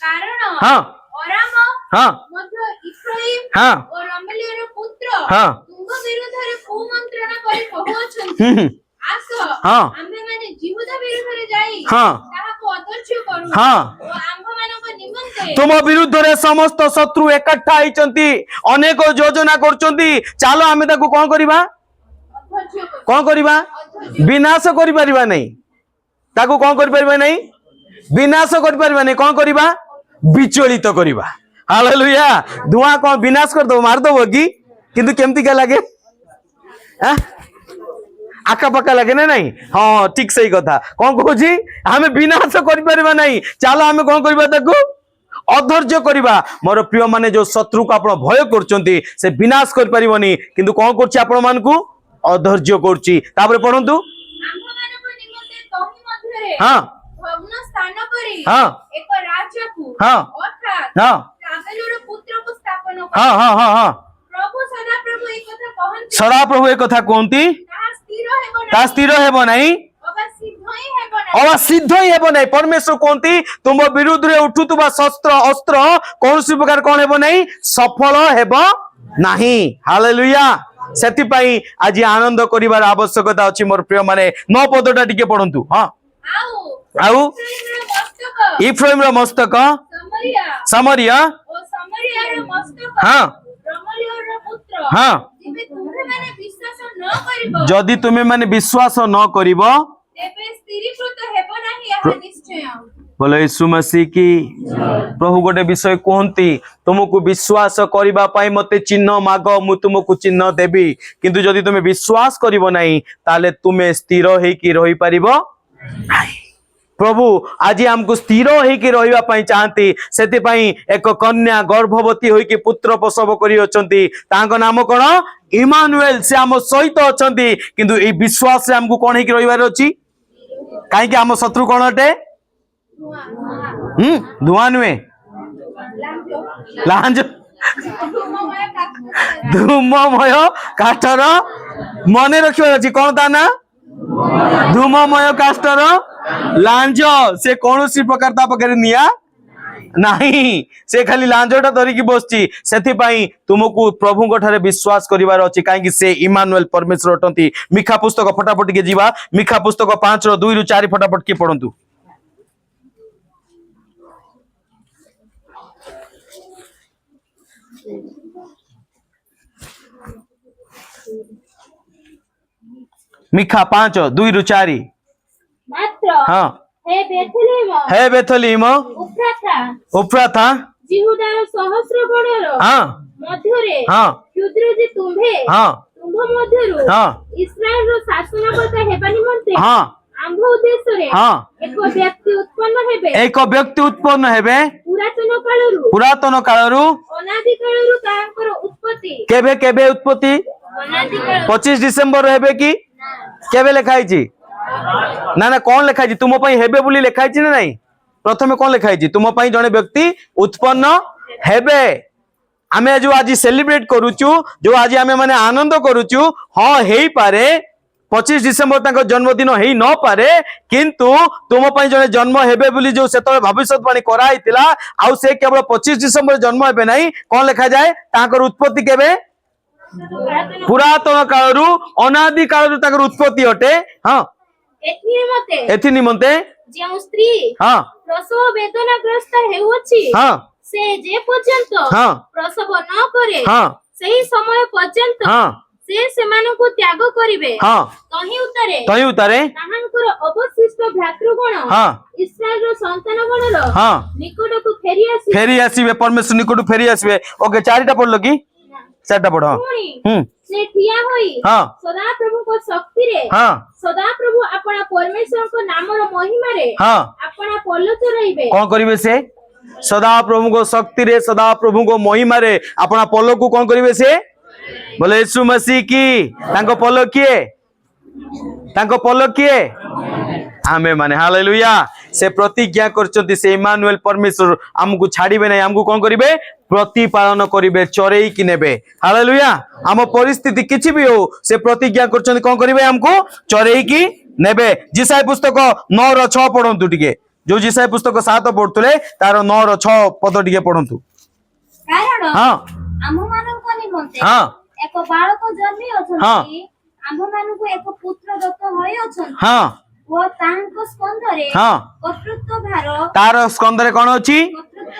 [SPEAKER 2] कारण
[SPEAKER 1] हां
[SPEAKER 2] ओराम
[SPEAKER 1] हां
[SPEAKER 2] मध्य इफ्राइम
[SPEAKER 1] हां
[SPEAKER 2] और रमलियर पुत्र
[SPEAKER 1] हां
[SPEAKER 2] तुंग विरुद्धरे कुमंत्रणा करी कहउछंती। आसो
[SPEAKER 1] हां
[SPEAKER 2] आम्भे माने जिहुदा विरुद्धरे जाई
[SPEAKER 1] हां
[SPEAKER 2] ताहाको अदर्श्य करू।
[SPEAKER 1] हां
[SPEAKER 2] ओ आम्भ मानको निमंते
[SPEAKER 1] तुम विरुद्ध रे समस्त शत्रु एकट्ठा होइचंती, अनेक योजना करचंती। चलो आमे ताको कोन करिबा?
[SPEAKER 2] अदर्श्य करू।
[SPEAKER 1] कोन करिबा? विनाश करि परिबा नहीं। ताको कोन करि परिबा नहीं? विनाश करि परिबा नहीं। कोन करिबा? विचलित करिबा। हालेलुया। धुआं कोन विनाश कर दो, मार दो कि किंतु केमती का लागे? हां आका पका लगे ना नहीं? हाँ ठीक सही कथा। कौन कहूँ आम विनाश कर नहीं। चलो आम कौन करवा? अधैर्य करवा। मोर प्रिय माने जो शत्रु को आप भय कर से विनाश कर पारिबनी, किंतु कौन कर अधैर्य कर। पढ़ंतु। हाँ
[SPEAKER 2] भग्न स्थान करी
[SPEAKER 1] हाँ
[SPEAKER 2] एक राज्य को
[SPEAKER 1] हाँ
[SPEAKER 2] अर्थात
[SPEAKER 1] हाँ
[SPEAKER 2] राबेलर पुत्र को स्थापन करी।
[SPEAKER 1] हाँ हाँ हाँ हाँ
[SPEAKER 2] प्रभु सदा प्रभु एक कथा कहंती।
[SPEAKER 1] सदा प्रभु एक कथा कहंती। ता स्थिर हेबो नहीं, अबा सिद्ध ही हेबो नहीं। परमेश्वर कहंती तुम विरुद्ध रे उठुतबा शस्त्र अस्त्र कौन सी प्रकार कौन हेबो नहीं? सफल हेबो नहीं। हालेलुया। सेति पई आज आनंद करिवार आवश्यकता अछि। मोर प्रिय माने 9 पदटा टिके पढंतु। हां आउ इफ्राइम रो मस्तक समरिया
[SPEAKER 2] ओ समरिया रो मस्तक
[SPEAKER 1] हां
[SPEAKER 2] रमलियर रो पुत्र
[SPEAKER 1] हां
[SPEAKER 2] जिबे तुम्हे माने विश्वास न करिवो,
[SPEAKER 1] जदि तुम्हें माने विश्वास न करिवो
[SPEAKER 2] तेबे स्थिरीकृत हेबो नाही यह निश्चय।
[SPEAKER 1] बोलो यीशु मसीह की। प्रभु गोटे विषय कहती तुमको विश्वास करबा पाई मते चिन्ह माग मु तुमको चिन्ह देबी, किंतु जदि तुम्हें विश्वास करिवो नहीं ताले तुम्हें स्थिर हे की रही पारिबो नहीं। प्रभु आज हमको स्थिर होइकी रहिबा पई चाहती। सेति पई एक कन्या गर्भवती होइकी पुत्र प्रसव करी अछंती। तांको नाम कोन? इमानुएल। से हम सहित अछंती, किंतु ए विश्वास से हमको कोन हेकी रहिबार अछि? काहे कि हम शत्रु कोन अटे? धुआं नुए लांज धूममय काठर मने रखिबार अछि। कोन ता ना? धूममय काठर लांज। से कौन सी प्रकार ता पकरे निया नहीं, से खाली लांजटा धरिकी बसची। सेति पई तुमको प्रभु को ठारे विश्वास करिवार अछि, काहे कि से इमानुएल परमेश्वर अटंती। मिखा पुस्तक फटाफट के जीवा। मिखा पुस्तक 5 रो 2 ରୁ 4 फटाफट के पढंतु। मिखा 5 2 ରୁ 4।
[SPEAKER 2] मात्र
[SPEAKER 1] हाँ
[SPEAKER 2] हे
[SPEAKER 1] बेथलीम उफ्राथा
[SPEAKER 2] जिहुदार सहस्र गणर
[SPEAKER 1] हाँ
[SPEAKER 2] मध्यरे
[SPEAKER 1] हाँ
[SPEAKER 2] क्षुद्र जे तुम्हे
[SPEAKER 1] हाँ
[SPEAKER 2] तुम्भ मध्यरु
[SPEAKER 1] हाँ
[SPEAKER 2] इस्राएल रो शासनकर्ता हेबा निमंते
[SPEAKER 1] हाँ
[SPEAKER 2] आंभ उद्देश्य रे
[SPEAKER 1] हाँ
[SPEAKER 2] एक व्यक्ति उत्पन्न हेबे।
[SPEAKER 1] एक व्यक्ति उत्पन्न हेबे
[SPEAKER 2] पुरातन कालरू अनादि कालरू तांकर उत्पत्ति
[SPEAKER 1] केबे केबे उत्पत्ति?
[SPEAKER 2] अनादि काल
[SPEAKER 1] 25 डिसेंबर हेबे कि केबे लिखाई छी? ना ना कौन लिखाई छी? तुम पई हेबे बोली लिखाई छी ना नहीं? प्रथमे कौन लिखाई छी? तुम पई जने व्यक्ति उत्पन्न हेबे। आमे जो आज सेलिब्रेट करूचु, जो आज आमे माने आनंद करूचु, हां हेई पारे 25 डिसेंबर तक जन्मदिन हेई न पारे, किंतु तुम पई जने जन्म हेबे बोली जो सेतले भविष्यवाणी कराइतिला आउ से केवल 25 डिसेंबर जन्म हेबे नहीं। कौन लिखा जाए? ताकर उत्पत्ति केबे? पुरातन कालरू अनादि कालरू ताकर उत्पत्ति अटे। हाँ एथि निमंते
[SPEAKER 2] जो स्त्री
[SPEAKER 1] हाँ
[SPEAKER 2] प्रसव वेदनाग्रस्त हेउछि
[SPEAKER 1] हाँ
[SPEAKER 2] से जे पर्यंत
[SPEAKER 1] हाँ
[SPEAKER 2] प्रसव न करे
[SPEAKER 1] हाँ
[SPEAKER 2] सही समय पर्यंत
[SPEAKER 1] हाँ
[SPEAKER 2] से सेमानकु त्याग करिवे।
[SPEAKER 1] हाँ तही उतारे
[SPEAKER 2] ताहांकर अवशिष्ट भ्रातृगण
[SPEAKER 1] हाँ
[SPEAKER 2] इस्राएल रो संतान गणर
[SPEAKER 1] हाँ
[SPEAKER 2] निकटकु फेरी
[SPEAKER 1] आसीबे परमेश्वर निकट फेरी आसीबे। ओके चारिटा पढ़ लो कि चारिटा पढ़।
[SPEAKER 2] से ठिया होई
[SPEAKER 1] हाँ
[SPEAKER 2] सदा प्रभु को शक्ति रे
[SPEAKER 1] हाँ
[SPEAKER 2] सदा प्रभु अपना परमेश्वर को नाम रो महिमा रे
[SPEAKER 1] हाँ
[SPEAKER 2] अपना पल्लत रहिबे।
[SPEAKER 1] कौन करिवे से सदा प्रभु को शक्ति रे सदा प्रभु को महिमा रे अपना पल्लो को कौन करिवे से बोले यीशु मसीह की तांको पल्लो किए तांको पल्लो किए आमे माने हालेलुया। से प्रतिज्ञा करचंती से इमानुएल परमेश्वर हमकु छाड़िबे नै हमकु कोन करिवे प्रतिपालन करिवे चरेई कि नेबे। हालेलुया हम परिस्थिति किछि भी हो से प्रतिज्ञा करचंती कोन करिवे हमकु चरेई कि नेबे। जिसाय पुस्तक 9:6 पढंतु टिके जो जिसाय पुस्तक 7 पढुतले तार 9:6 पद टिके पढंतु।
[SPEAKER 2] कारण
[SPEAKER 1] हां
[SPEAKER 2] आम मानक निमंते
[SPEAKER 1] हां
[SPEAKER 2] एक बालक जन्मी अछंती
[SPEAKER 1] हाँ।
[SPEAKER 2] आम मानक एक पुत्र दत्त होय अछंती
[SPEAKER 1] हां
[SPEAKER 2] वो तांको स्कंदरे
[SPEAKER 1] हाँ
[SPEAKER 2] कर्तृत्व भार
[SPEAKER 1] तार स्कंदरे कोन अछि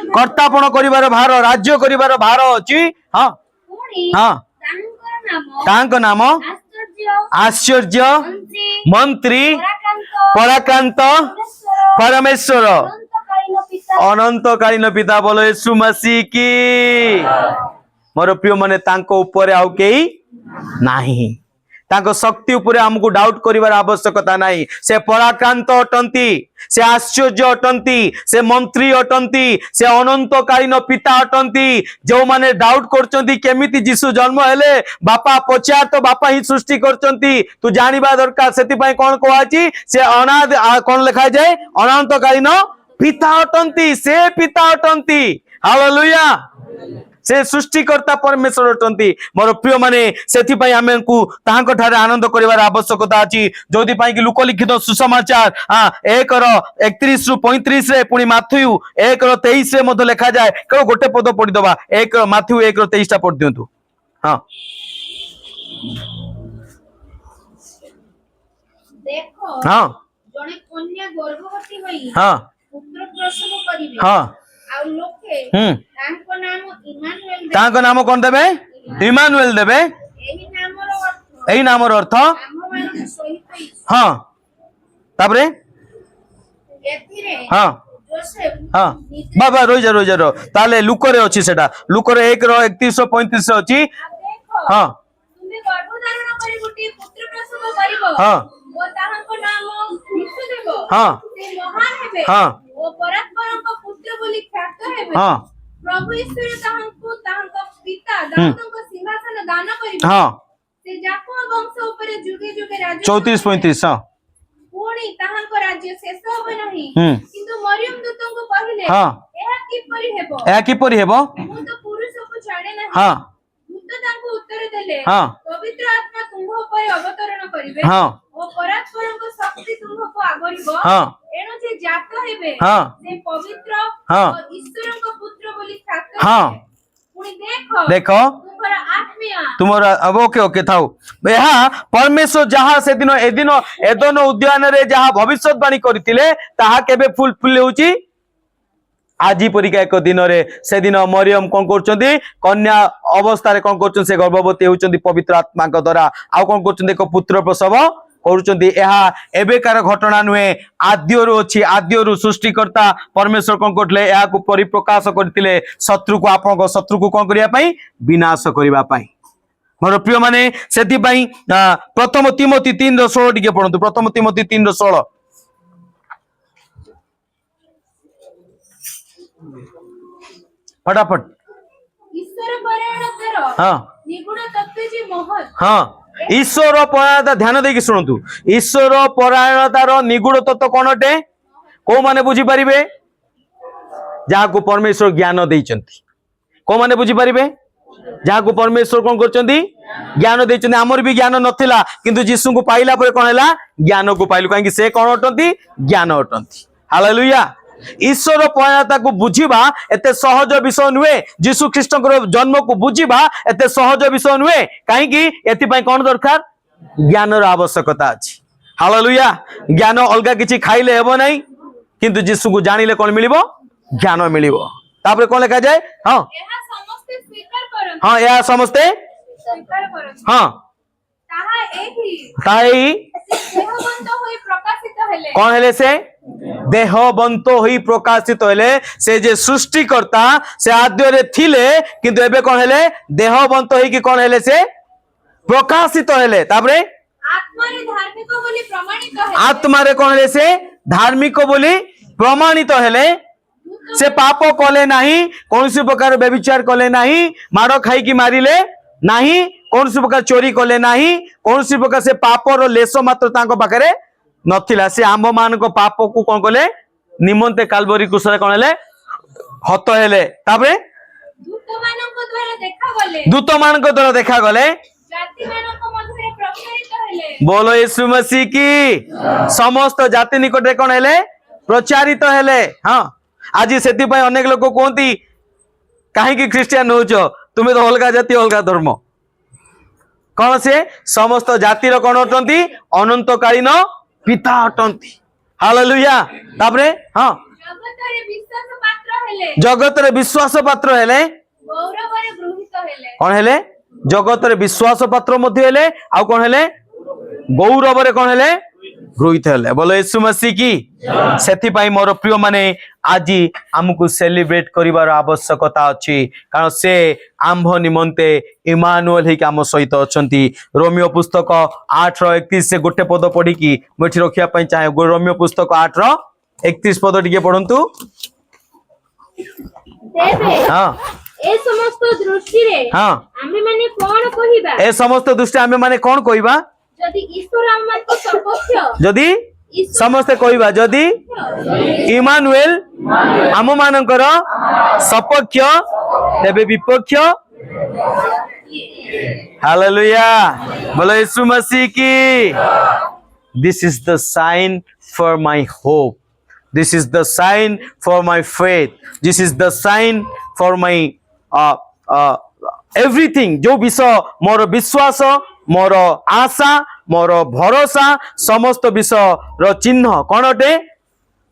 [SPEAKER 1] कर्तापन करिवार भार राज्य करिवार भार अछि। हां
[SPEAKER 2] पुणी
[SPEAKER 1] हां
[SPEAKER 2] तांकर नाम
[SPEAKER 1] नाम आश्चर्य मंत्री पराक्रांत परमेश्वर अनंतकालीन पिता बोलो यीशु मसीह की। मोर प्रिय माने तांको ऊपर आउ केही नाही तांको शक्ति ऊपर हमको डाउट करिवार आवश्यकता नाही। से पराक्रांत अटंती से आश्चर्य अटंती से मंत्री अटंती से अनंतकालीन पिता अटंती। जो माने डाउट करचंती केमिति जीसु जन्म हेले बापा पचार तो बापा ही सृष्टि करचंती तू जानिबा दरकार। सेति पई कोन कोआची से अनाद कोन लिखा जाय अनंतकालीन पिता अटंती से पिता अटंती। हालेलुया से सृष्टिकर्ता परमेश्वर अटंती। मोर प्रिय माने सेति पई हमकु ताहांको ठारे आनंद करिवार आवश्यकता अछि जोदि पई कि लोक लिखित सुसमाचार 1:31 रु 35 रे पुनी माथ्यू 1:23 रे मधे लिखा जाय केवल गोटे पद पढि दबा माथ्यू 1:23 टा पढि दियंतु। हां
[SPEAKER 2] देखो
[SPEAKER 1] हां
[SPEAKER 2] जणे कन्या गर्भवती होई
[SPEAKER 1] हां
[SPEAKER 2] पुत्र प्रसव करिवे
[SPEAKER 1] हां
[SPEAKER 2] आ लोके तांको नाम इमानुएल
[SPEAKER 1] तांको नाम कोन देबे इमानुएल देबे। एही नामर अर्थ हां तापरे हां हां बाबा रोई जा ताले लुकरे अछि सेटा लुकरे 1:31-35 अछि। हां
[SPEAKER 2] तुमे गर्भधारण करि गुटी पुत्र प्रसव करिवो
[SPEAKER 1] हां
[SPEAKER 2] ओ ताहांको नाम यीशु देबो
[SPEAKER 1] हां
[SPEAKER 2] से महान हेबे
[SPEAKER 1] हां
[SPEAKER 2] ओ परमेश्वरक पुत्र बोली ख्यात हेबे।
[SPEAKER 1] हां
[SPEAKER 2] प्रभु ईश्वर ताहांको ताहांका पिता दाऊदक सिंहासन दान करिवो
[SPEAKER 1] हां
[SPEAKER 2] से याकूब वंश ऊपर जुगे जुगे राज्य
[SPEAKER 1] 34-35 हां
[SPEAKER 2] पुणी ताहांको राज्य शेष होबे नाही किंतु मरियम दूतंको कहिले
[SPEAKER 1] हां
[SPEAKER 2] एहा
[SPEAKER 1] किपरि हेबो
[SPEAKER 2] मु तो पुरुषको छाडे नाही।
[SPEAKER 1] हां
[SPEAKER 2] दूत तांको उत्तर देले
[SPEAKER 1] हां
[SPEAKER 2] पवित्र आत्मा तुम ऊपर अवतरण करिवे
[SPEAKER 1] हां
[SPEAKER 2] ओ परमेश्वरक शक्ति तुमको आगरिबो
[SPEAKER 1] हां
[SPEAKER 2] एनो जे जात हेबे
[SPEAKER 1] हां
[SPEAKER 2] से पवित्र
[SPEAKER 1] हां
[SPEAKER 2] और ईश्वरक पुत्र बोली ख्यात
[SPEAKER 1] हां
[SPEAKER 2] पुणी देखो
[SPEAKER 1] देखो
[SPEAKER 2] तुमरा आत्मिया
[SPEAKER 1] तुमर अब ओके थाउ यहाँ परमेश्वर जहाँ से दिन एदिन एदन उद्यान रे जहाँ भविष्यवाणी करथिले ताहा केबे फुलफिल होउची आजी परिका एक दिन रे से दिन मरियम कोन करचंदी कन्या अवस्था रे कोन करचन से गर्भवती होउचंदी पवित्र आत्मा के द्वारा आ कोन करचंदी एक पुत्र प्रसव करुचंदी। एहा एबेकार घटना नुहे आद्यरु अछि आद्यरु सृष्टिकर्ता परमेश्वर कोन करथले एहा को परिप्रकाश करथिले शत्रु को आपन शत्रु को कोन करिया पई विनाश करिवा पई। मोर प्रिय माने सेति पई प्रथम तिमोथी 3:16 टिके पढंतु प्रथम तिमोथी 3:16 फटाफट।
[SPEAKER 2] ईश्वर परायणतार
[SPEAKER 1] हां
[SPEAKER 2] निगुण तत्व जी महत्
[SPEAKER 1] हां ईश्वर परायणता ध्यान देकी सुनतु ईश्वर परायणतार निगुण तत्व कोनटे को माने बुझी परिबे जहा को परमेश्वर ज्ञान देइचंती को माने बुझी परिबे जहा को परमेश्वर कोन करचंती ज्ञान देइचंती। हमर भी ज्ञान नथिला किंतु यीशु को पाइला परे कोन हैला ज्ञान को पाइलु काहे कि से कोन अटंती ज्ञान अटंती। हालेलुया ईश्वर प्रणाता को बुझीबा एते सहज विषय नुहे जीशु ख्रीस्ट जन्म को बुझीबा एते सहज विषय नुहे कहीं एथि कौन दरकार ज्ञान आवश्यकता अछि हालेलुया ज्ञान अलगा किछि खाइले हेबो नहीं किंतु जीशु को जानिले कौन मिलिबो ज्ञान मिलिबो तापर कौन लिखा जाए हाँ
[SPEAKER 2] ଏହା ସମସ୍ତେ ସ୍ୱୀକାର କରନ୍ତି
[SPEAKER 1] हाँ या समझते
[SPEAKER 2] ସ୍ୱୀକାର କରନ୍ତି
[SPEAKER 1] हाँ
[SPEAKER 2] ତାହା ଏହି
[SPEAKER 1] ताई
[SPEAKER 2] ଦେହବନ୍ତ ହୋଇ ପ୍ରକାଶିତ ହେଲେ
[SPEAKER 1] कौन हेले से देहबंत होई प्रकाशित हेले से जे सृष्टिकर्ता से आद्य रे थिले किंतु एबे कौन हेले देहबंत होई कि कौन हेले से प्रकाशित हेले तापरे
[SPEAKER 2] ଆତ୍ମାରେ ଧାର୍ମିକ ବୋଲି ପ୍ରମାଣିତ ହେଲେ
[SPEAKER 1] आत्मा रे कौन हेले से धार्मिक बोली प्रमाणित हेले से पाप कले नहीं कौन सी प्रकार व्यभिचार कले नहीं माड़ खाई की मारिले नहीं कौन सी प्रकार चोरी कले नहीं कौन सी प्रकार से पापर लेस मात्र तांको पाखरे नथिला से आम मान को पाप को कौन कले निमंते कालवरी कुशले कौन हेले हत हेले तापरे
[SPEAKER 2] ଦୂତମାନଙ୍କ ଦ୍ୱାରା ଦେଖାଗଲେ
[SPEAKER 1] दूत मान को द्वारा देखा गले
[SPEAKER 2] ଜାତିମାନଙ୍କ ମଧ୍ୟରେ ପ୍ରଚାରିତ ହେଲେ
[SPEAKER 1] बोलो यीशु मसीह की समस्त जाति निकटे कौन हेले प्रचारित हेले हाँ आज से अनेक लोग कहती कहीं ख्रिस्टियान हो तुम्हें तो अलग जाति अलग धर्म कौन से समस्त जातिर कौन अटंती अनंतकालीन पिता अटंती हालेलुया तापरे हाँ
[SPEAKER 2] ଜଗତରେ ବିଶ୍ୱାସ ପାତ୍ର ହେଲେ
[SPEAKER 1] जगत रे विश्वास पात्र हेले
[SPEAKER 2] ଗୌରବରେ ଗୃହୀତ ହେଲେ
[SPEAKER 1] कौन हेले जगत रे विश्वास पात्र मध्य हेले आउ कौन हेले गौरव रे कौन हेले गृहीत हेले बोलो यीशु मसीह की सेथि पई मोर प्रिय माने आज हमको सेलिब्रेट करिवार आवश्यकता अछि कारण से आंभ निमंते इमानुएल ही आम सहित अछंती रोमियो पुस्तक 8:31 से गोटे पद पढ़ी की मुठी रखिया पई चाहे रोमियो पुस्तक 8:31 पद टिके पढंतु
[SPEAKER 2] ତେବେ
[SPEAKER 1] हाँ
[SPEAKER 2] ଏ ସମସ୍ତ ଦୃଷ୍ଟିରେ
[SPEAKER 1] हाँ
[SPEAKER 2] ଆମେ ମାନେ କଣ କହିବା
[SPEAKER 1] ए समस्त दृष्टि आमे माने कोन कहबा
[SPEAKER 2] ଯଦି ଈଶ୍ୱର ଆମମାନଙ୍କ ସପକ୍ଷ
[SPEAKER 1] जदि समस्ते कहबा जदि इमानुएल आम मानकर सपक्ष तेबे विपक्ष हालेलुया बोलो यीशु मसीह की this is the sign for my hope this is the sign for my faith this is the sign for my everything जो विषय मोर विश्वास मोर आशा मोर भरोसा समस्त विषय रो चिन्ह कौन अटे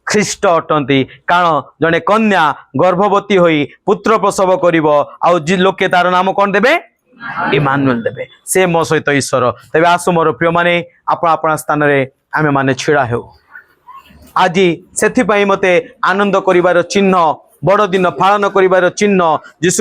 [SPEAKER 1] ख्रीष्ट अटंती कारण जने कन्या गर्भवती होई पुत्र प्रसव करिवो आउ जी लोके तार नाम कौन देबे इमानुएल देबे से मो सहित ईश्वर तेबे आसु मोर प्रिय माने आपण आपण स्थान रे आमे माने छिड़ा हेउ आज सेथि पई मते आनंद करिवार चिन्ह बड़ दिन पालन करिवार चिन्ह जीशु